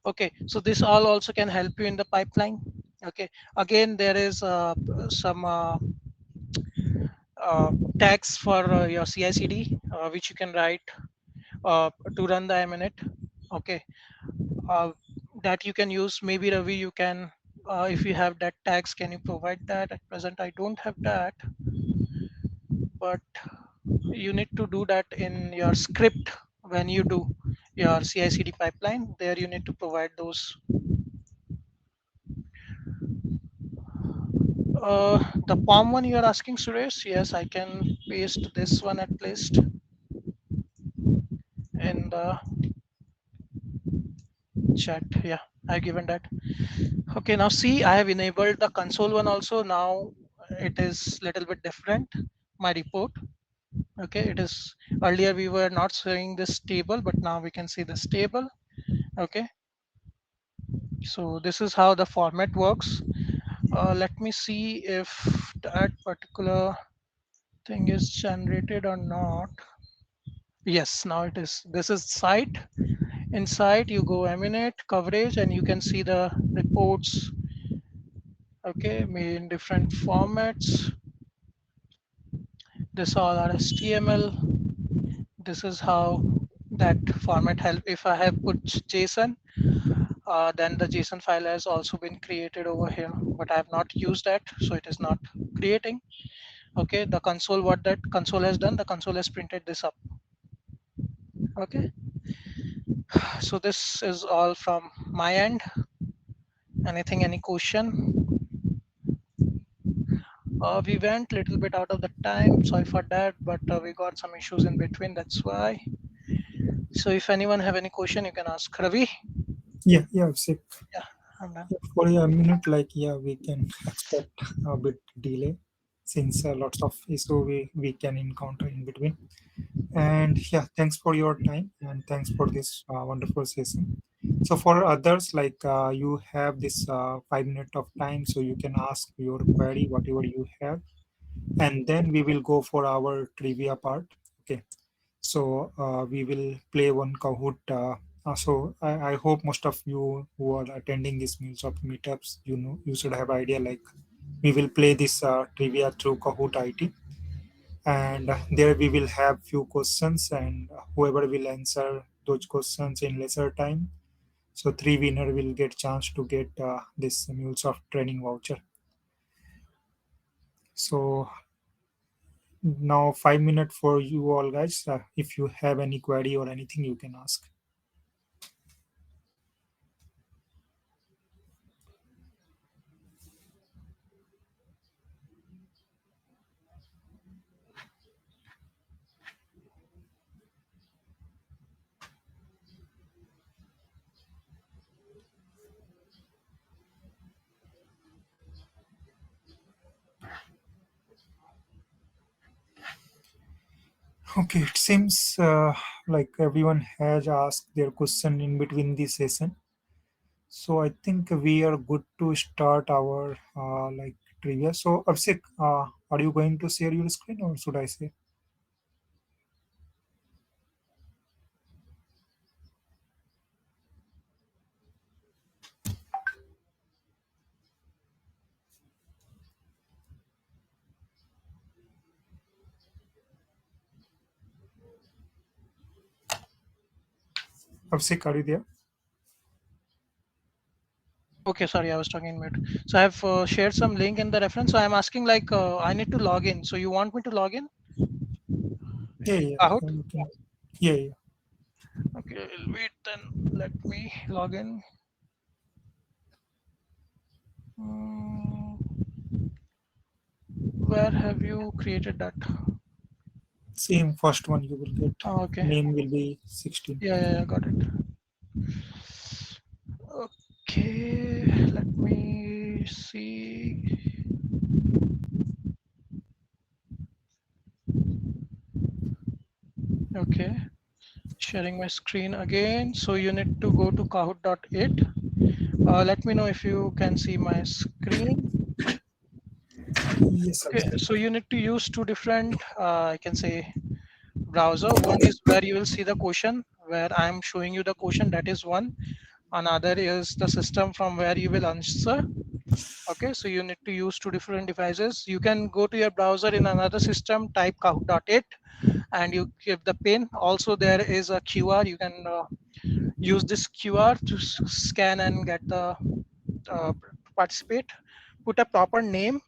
B: Okay, so this all also can help you in the pipeline. Okay, again there is some tags for your CI/CD which you can write to run the MUnit. Okay, uh, that you can use. Maybe Ravi, you can, if you have that tags, can you provide that? At present, I don't have that, but you need to do that in your script when you do your CI/CD pipeline. There, you need to provide those. The POM one you are asking, Suresh? Yes, I can paste this one at least in the chat. Yeah, I've given that. Okay, now see, I have enabled the console one also. Now it is little bit different, my report. Okay, it is, earlier we were not showing this table, but now we can see this table. Okay, so this is how the format works. Let me see if that particular thing is generated or not. Yes, now it is. This is site. Inside you go MUnit coverage and you can see the reports, okay, made in different formats. This all are HTML. This is how that format help. If I have put JSON, then the JSON file has also been created over here, but I have not used that, so it is not creating. Okay, the console, what that console has done, the console has printed this up. Okay, so this is all from my end. Anything, any question? We went a little bit out of the time, sorry for that, but we got some issues in between, that's why. So if anyone have any question, you can ask. Ravi?
A: Yeah, Abhishek.
B: Yeah, I'm done.
A: Yeah, for a minute, like, yeah, we can expect a bit delay since lots of issue we can encounter in between. And yeah, thanks for your time and thanks for this wonderful session. So for others, like you have this 5 minutes of time, so you can ask your query, whatever you have, and then we will go for our trivia part. Okay. So we will play one Kahoot. I hope most of you who are attending this Mulesoft meetups, you should have idea like we will play this trivia through Kahoot IT, and there we will have few questions, and whoever will answer those questions in lesser time. So three winner will get chance to get this Mulesoft training voucher. So now 5 minutes for you all guys. If you have any query or anything, you can ask. Okay, it seems like everyone has asked their question in between the session. So I think we are good to start our like trivia. So Abhishek, are you going to share your screen or should I say? Abhishek, are you there?
B: Okay, sorry, I was talking in mute. So I have shared some link in the reference. So I'm asking like I need to log in. So you want me to log in?
A: Yeah, yeah,
B: Kahoot?
A: you can. Yeah, yeah.
B: Okay, I'll wait then. Let me log in. Mm, where have you created that?
A: Same first one you will get.
B: Oh, okay.
A: Name will be 16.
B: Yeah, got it. Okay, let me see. Okay, sharing my screen again. So you need to go to kahoot.it. Let me know if you can see my screen.
A: Yes,
B: Okay,
A: Abhishek.
B: so you need to use two different, I can say, browser. One is where you will see the question, where I am showing you the question. That is one. Another is the system from where you will answer. Okay, so you need to use two different devices. You can go to your browser in another system, type kahoot.it, and you give the pin. Also, there is a QR. You can use this QR to scan and get the uh, participate. Put a proper name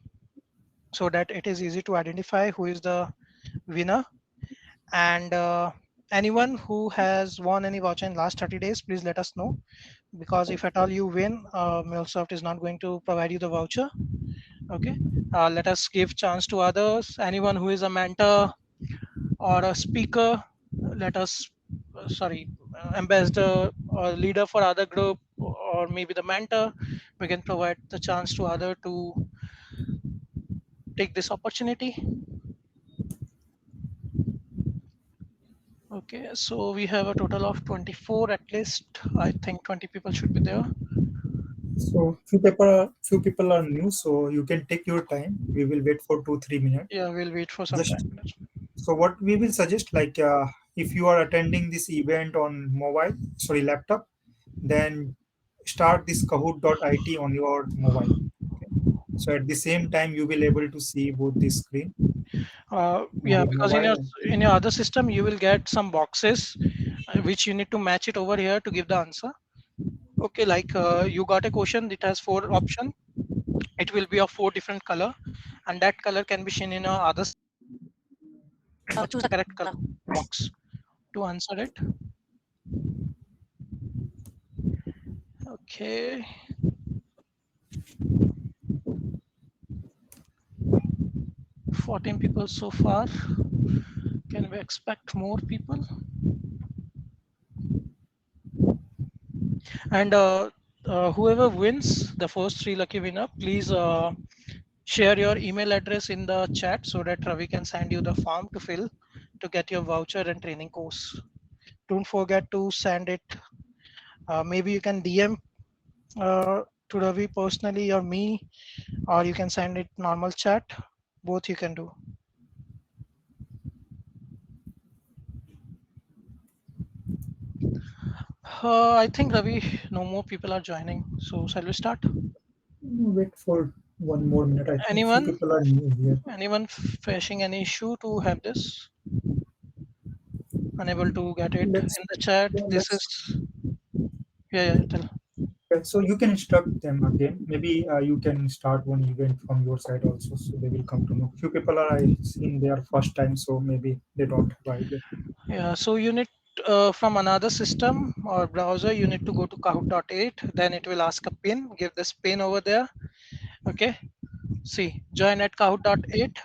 B: so that it is easy to identify who is the winner. And anyone who has won any voucher in last 30 days, please let us know, because if at all you win, Mulesoft is not going to provide you the voucher. Okay, let us give chance to others. Anyone who is a mentor or a speaker, let us sorry, ambassador or leader for other group, or maybe the mentor, we can provide the chance to other to take this opportunity. Okay, so we have a total of 24 at least. I think 20 people should be there.
A: So few people are new, so you can take your time. We will wait for 2 3 minutes.
B: Yeah, we'll wait for some
A: Just
B: time.
A: so what we will suggest, like if you are attending this event on mobile, sorry, laptop, then start this Kahoot.it on your mobile. Okay. So at the same time, you will able to see both the screen on
B: Yeah,
A: your
B: because
A: mobile.
B: in your other system you will get some boxes which you need to match it over here to give the answer. Okay, like you got a question, it has four option. It will be of four different color, and that color can be seen in a other. Choose the correct color box to answer it. Okay, 14 people so far. Can we expect more people? And whoever wins, the first three lucky winner, please share your email address in the chat so that Ravi can send you the form to fill to get your voucher and training course. Don't forget to send it Maybe you can DM to Ravi personally or me, or you can send it normal chat. Both you can do. I think Ravi, no more people are joining. So shall we start?
A: Wait for 1 more minute. I think few
B: Anyone?
A: people are new here.
B: Anyone facing any issue to have this? Unable to get it
A: Let's
B: in the chat.
A: yeah,
B: This
A: let's
B: is yeah. Tell.
A: okay. So you can instruct them again. Maybe you can start one event from your side also, so they will come to know. Few people are I seen their first time, so maybe they don't have idea.
B: Yeah. So you need from another system or browser. You need to go to Kahoot.8. Then it will ask a pin. Give this pin over there. Okay. See, join at Kahoot.8.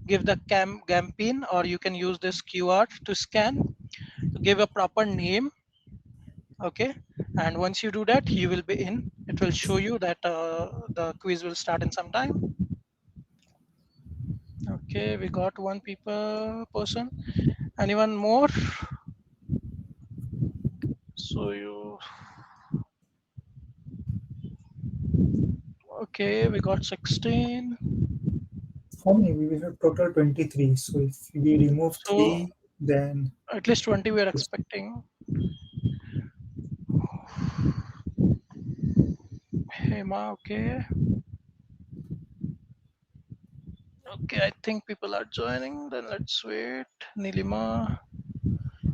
B: Give the gam pin, or you can use this QR to scan. Give a proper name. Okay, and once you do that, you will be in. It will show you that the quiz will start in some time. Okay, we got one person. Anyone more? So you okay? We got 16.
A: How many? We will have total 23. So if we remove
B: So
A: three, then
B: at least 20 we are expecting. Hema, okay. Okay, I think people are joining. Then let's wait. Nilima.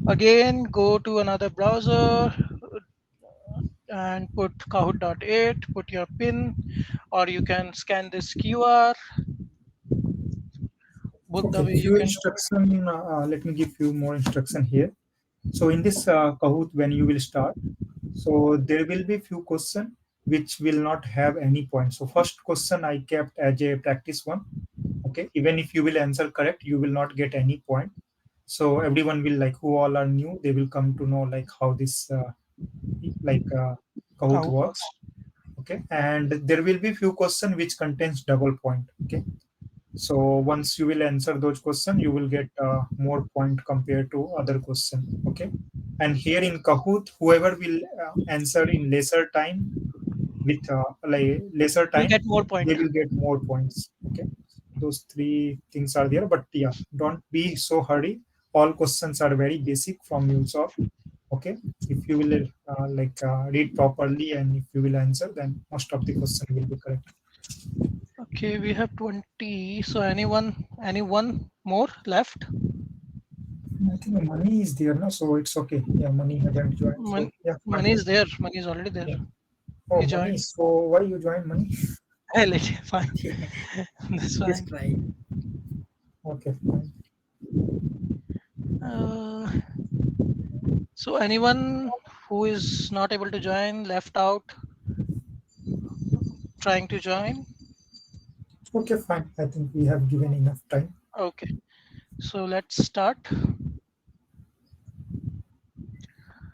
B: Again, go to another browser and put Kahoot.8, put your pin, or you can scan this QR. Both the
A: okay.
B: way you
A: Few
B: can do it.
A: instruction. Let me give few more instruction here. So in this Kahoot, when you will start, so there will be few question which will not have any point. So first question I kept as a practice one. Okay, even if you will answer correct, you will not get any point. So everyone will like who all are new, they will come to know like how this like Kahoot
B: Kahoot
A: works.
B: works.
A: Okay, and there will be few question which contains double point. Okay, so once you will answer those questions, you will get more point compared to other question. Okay, and here in Kahoot, whoever will answer in lesser time with like lesser
B: We'll
A: time,
B: get more
A: they
B: point.
A: will get more points. Okay, those three things are there, but yeah, don't be so hurry. All questions are very basic from Mulesoft. Okay, if you will read properly and if you will answer, then most of the question will be correct.
B: Okay, we have 20. So anyone more left?
A: I think money is there now, so it's okay. Yeah, money haven't joined,
B: Mon-
A: so yeah, fine.
B: Money is there. Money is already there.
A: Yeah. Oh,
B: He
A: money.
B: joined.
A: So why you join money?
B: Hey, lady, fine. That's
F: Just
B: fine.
F: try.
A: Okay, fine.
B: Uh, so anyone who is not able to join, left out, trying to join?
A: Okay, fine. I think we have given enough time.
B: Okay. So let's start.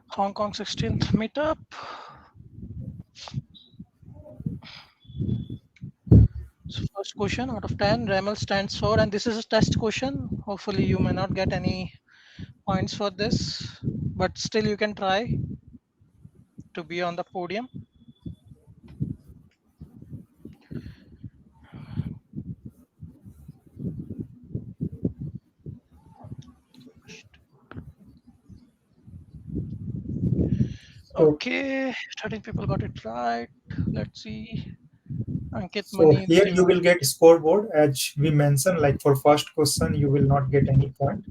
B: Hong Kong 16th meetup. So first question out of 10, REML stands for, and this is a test question. Hopefully you may not get any points for this, but still you can try to be on the podium.
A: So,
B: Okay, 13 people got it right. Let's see. Ankit
A: so
B: Mani
A: here you
B: Nilima.
A: will get scoreboard as we mentioned. Like for first question, you will not get any point,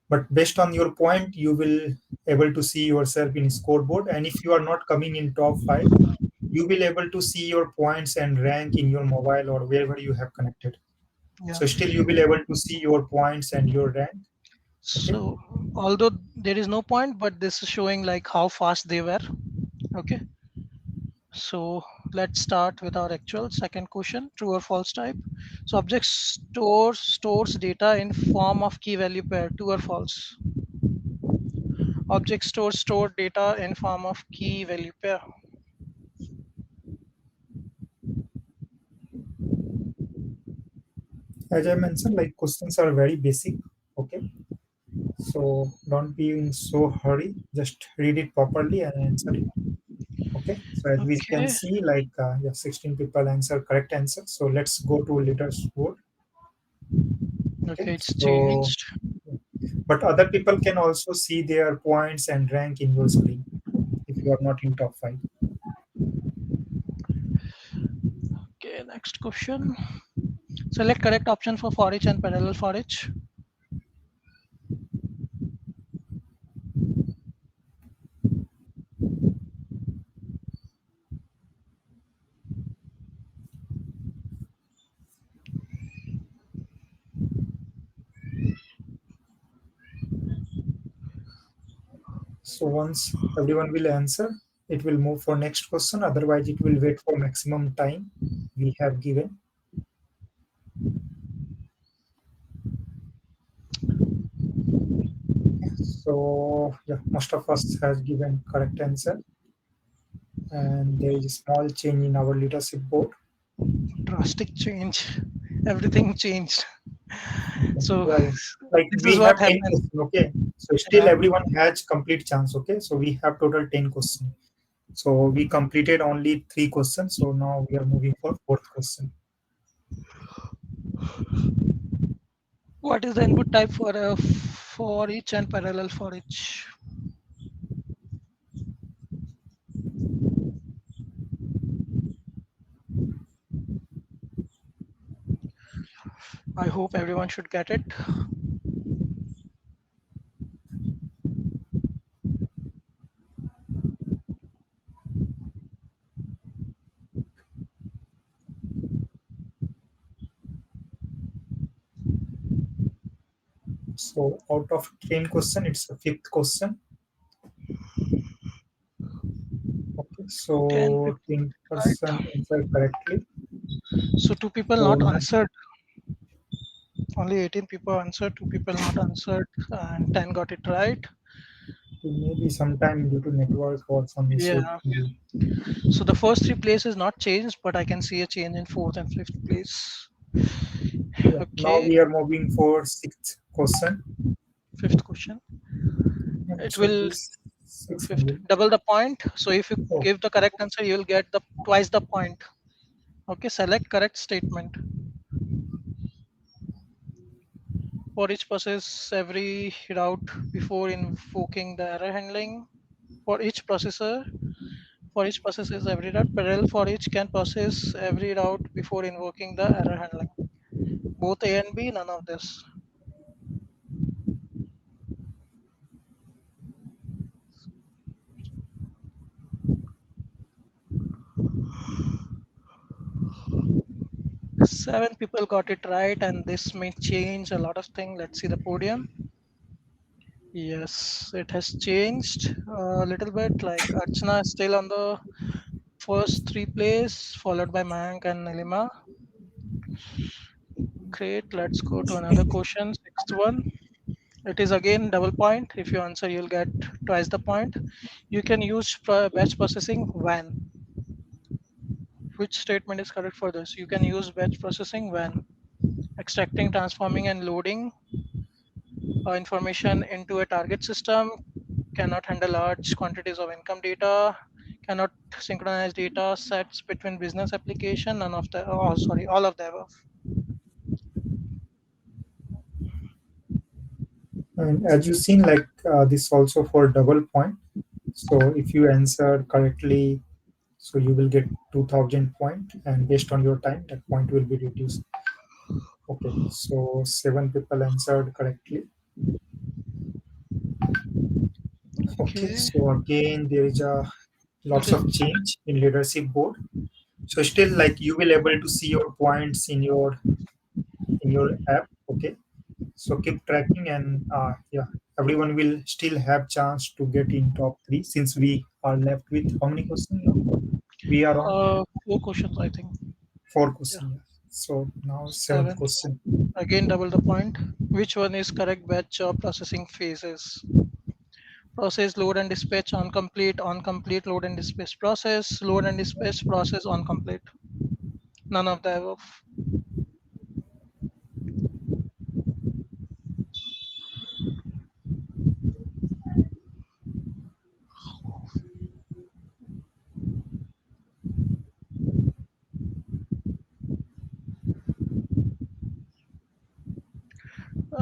A: but based on your point, you will able to see yourself in scoreboard. And if you are not coming in top five, you will able to see your points and rank in your mobile or wherever you have connected.
B: Yeah.
A: So still you will able to see your points and your rank. Okay.
B: So although there is no point, but this is showing like how fast they were. Okay. So let's start with our actual second question, true or false type. So object stores data in form of key value pair, true or false. Object stores stored data in form of key value pair.
A: As I mentioned, like questions are very basic. Okay. So don't be in so hurry. Just read it properly and answer it. Okay, so as we can
B: Okay.
A: see, like yeah, 16 people answer correct answer. So let's go to leaderboard. Okay,
B: Okay, it's
A: so
B: changed.
A: but other people can also see their points and rank in your screen if you are not in top five.
B: Okay, next question. Select correct option for each and parallel for each.
A: So once everyone will answer, it will move for next question. Otherwise, it will wait for maximum time we have given. So yeah, most of us has given correct answer, and there is a small change in our leadership board.
B: Drastic change. Everything changed. So
A: Yeah, yeah. Like
B: this is
A: we
B: what
A: have 10
B: happened.
A: questions, okay? So still
B: Yeah.
A: everyone has complete chance, okay? So we have total 10 questions. So we completed only 3 questions. So now we are moving for fourth question.
B: What is the input type for each and parallel for each? I hope everyone should get it.
A: So out of 10 question, it's the fifth question. Okay,
B: 10
A: so
B: people,
A: 10%
B: right?
A: answered correctly.
B: So two people
A: So
B: not answered. Only 18 people answered. Two people not answered, and 10 got it right.
A: maybe sometime due to network or some issue.
B: Yeah. So the first three places not changed, but I can see a change in fourth and fifth place.
A: Yeah. Now
B: Okay.
A: we are moving for sixth question.
B: Fifth question.
A: Yeah,
B: It
A: so it
B: will
A: is six
B: fifth
A: only.
B: double the point. So if you
A: Oh,
B: give the correct answer, you will get the twice the point. Okay. Select correct statement. For each process, every route before invoking the error handling. For each processor, for each process is every route. Parallel for each can process every route before invoking the error handling. Both A and B, none of this. Seven people got it right, and this may change a lot of things. Let's see the podium. Yes, it has changed a little bit. Like Archana is still on the first three place, followed by Mank and Nilima. Great. Let's go to another question. Sixth one. It is again double point. If you answer, you'll get twice the point. You can use batch processing when. Which statement is correct for this? You can use batch processing when extracting, transforming, and loading information into a target system, cannot handle large quantities of income data, cannot synchronize data sets between business application, none of the, oh, sorry, all of the above.
A: and as you seen, like this also for double point. So if you answer correctly, so you will get 2000 point, and based on your time, that point will be reduced. Okay, so seven people answered correctly. Okay,
B: Okay,
A: so again there is a
B: it
A: lots
B: is
A: of change in leadership board. So still, like you will able to see your points in your app. Okay, so keep tracking, and yeah, everyone will still have chance to get in top three, since we are left with how many questions now? We are on
B: four questions, I think.
A: four
B: Yeah,
A: questions. Yeah. So now seventh
B: seven.
A: question.
B: Again, double the point. Which one is correct batch processing phases? Process load and dispatch on complete load and dispatch process, load and dispatch process on complete. None of the above.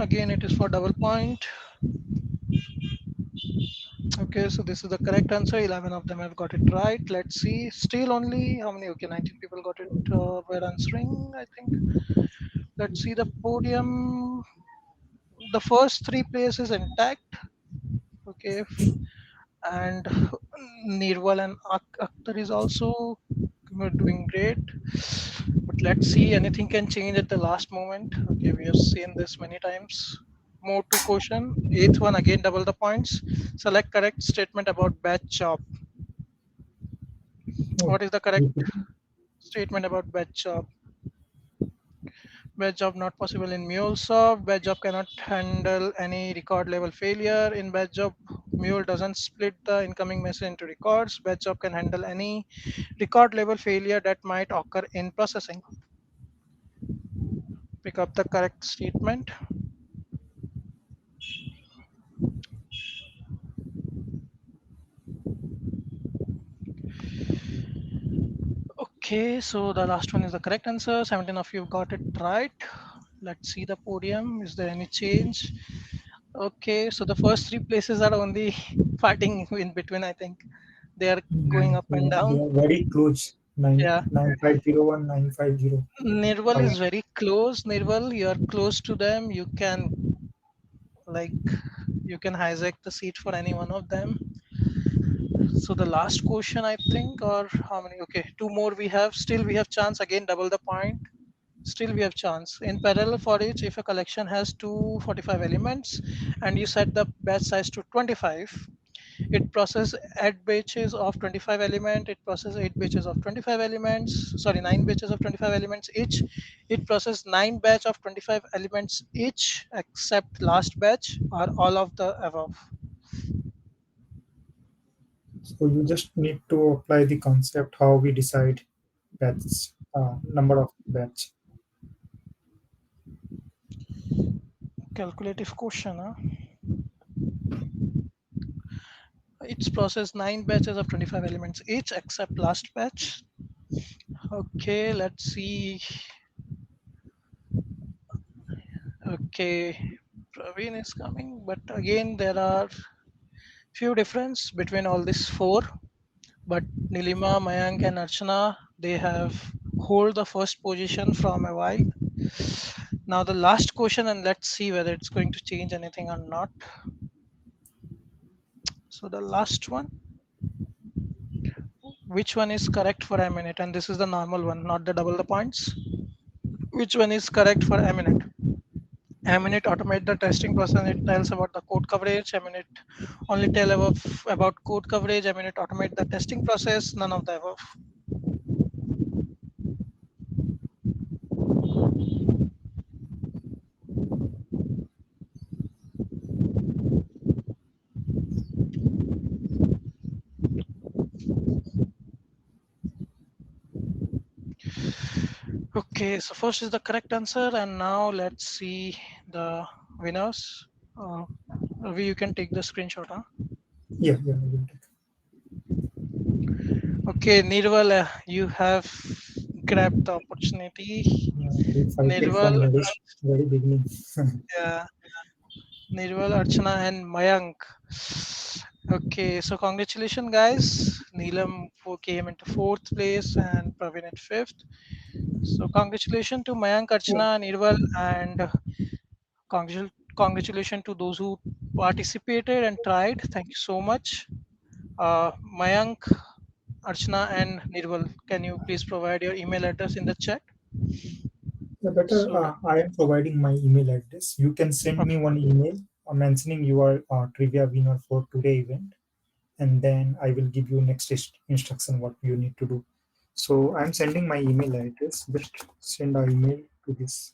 B: Again, it is for double point. Okay, so this is the correct answer. 11 of them have got it right. Let's see. Still only how many? Okay, 19 people got it. Were answering, I think. Let's see the podium. The first three places intact. Okay, and Nirwal and Akhtar is also doing great. But let's see, anything can change at the last moment. Okay, we have seen this many times. More to question. Eighth one again, double the points. Select correct statement about batch job.
A: Oh,
B: What is the correct statement about batch job? Batch job not possible in Mulesoft. Batch job cannot handle any record level failure. In batch job, Mule doesn't split the incoming message into records. Batch job can handle any record level failure that might occur in processing. Pick up the correct statement. Okay, so the last one is the correct answer. 17 of you got it right. Let's see the podium. Is there any change? Okay, so the first three places are only fighting in between, I think. They are going up and
A: they
B: down.
A: are very close.
B: Yeah.
A: 9501, 950.
B: Nirval is very close. Nirval, you are close to them. Like you can hijack the seat for any one of them. So the last question, I think, or how many? Okay, two more we have. Still we have chance again, double the point. Still we have chance. In parallel for each, if a collection has 245 elements and you set the batch size to 25, it processes 8 batches of 25 element, it processes 8 batches of 25 elements, sorry, 9 batches of 25 elements each. It processes 9 batch of 25 elements each except last batch or all of the above.
A: So you just need to apply the concept how we decide batch number of batch.
B: Calculative question, huh? It's processed 9 batches of 25 elements each except last batch. Okay, let's see. Okay, Praveen is coming, but again there are few difference between all these four. But Nilima, Mayank, and Archana, they have hold the first position from a while. Now the last question, and let's see whether it's going to change anything or not. So the last one, which one is correct for a minute? And this is the normal one, not the double the points. Which one is correct for a minute? MUnit automate the testing process. It tells about the code coverage. MUnit only tell about code coverage. MUnit automate the testing process. None of the above. Okay, so first is the correct answer, and now let's see the winners. Ravi, you can take the screenshot, huh?
A: Yeah, I will take.
B: Okay, Nirval, you have grabbed the opportunity.
A: We fighted
B: Nirval,
A: from very beginning.
B: yeah, Nirval, Archana, and Mayank. Okay, so congratulations, guys. Neelam came into fourth place and Praveen at fifth. So congratulations to Mayank, Archana, Nirval, and congratulations to those who participated and tried. Thank you so much. Mayank, Archana, and Nirval, can you please provide your email address in the chat?
A: Yeah, better.
B: So,
A: I am providing my email address. You can send me one email mentioning you are trivia winner for today event, and then I will give you next instruction what you need to do. So I'm sending my email address. Just send an email to this.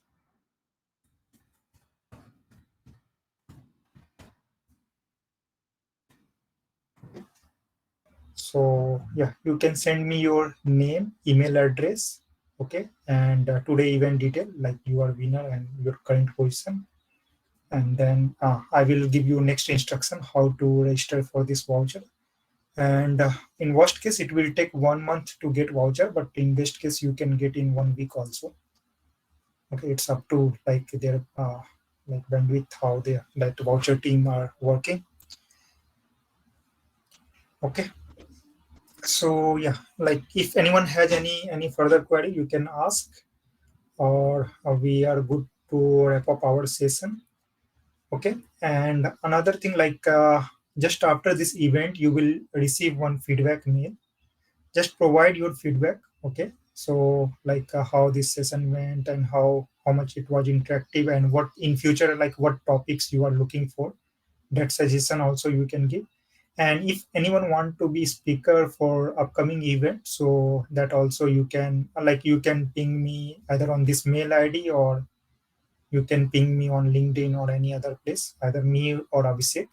A: So yeah, you can send me your name, email address, okay, and today event detail like you are winner and your current position, and then I will give you next instruction how to register for this voucher. And in worst case, it will take 1 month to get voucher, but in best case, you can get in 1 week also. Okay, it's up to like their like bandwidth, how they that voucher team are working. Okay. So yeah, like if anyone has any further query, you can ask, or we are good to wrap up our session. Okay. And another thing, like just after this event, you will receive one feedback mail. Just provide your feedback. Okay. So like how this session went and how much it was interactive, and what in future, like what topics you are looking for. That suggestion also you can give. And if anyone want to be speaker for upcoming event, so that also you can, like you can ping me either on this mail ID, or you can ping me on LinkedIn or any other place, either me or Abhishek.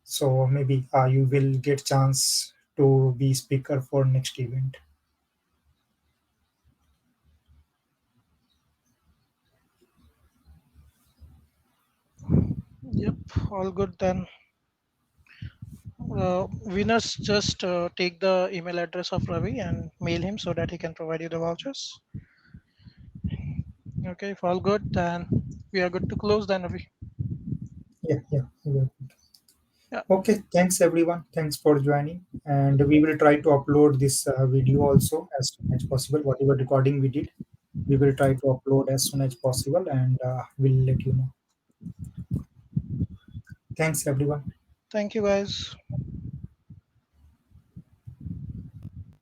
A: So maybe you will get chance to be speaker for next event.
B: Yep, all good then. Winners, just take the email address of Ravi and mail him so that he can provide you the vouchers. Okay, if all good, then we are good to close then, Ravi.
A: Yeah.
B: Yeah,
A: Okay, thanks everyone. Thanks for joining. And we will try to upload this video also as soon as possible. Whatever recording we did, we will try to upload as soon as possible, and we'll let you know. Thanks everyone.
B: thank you guys.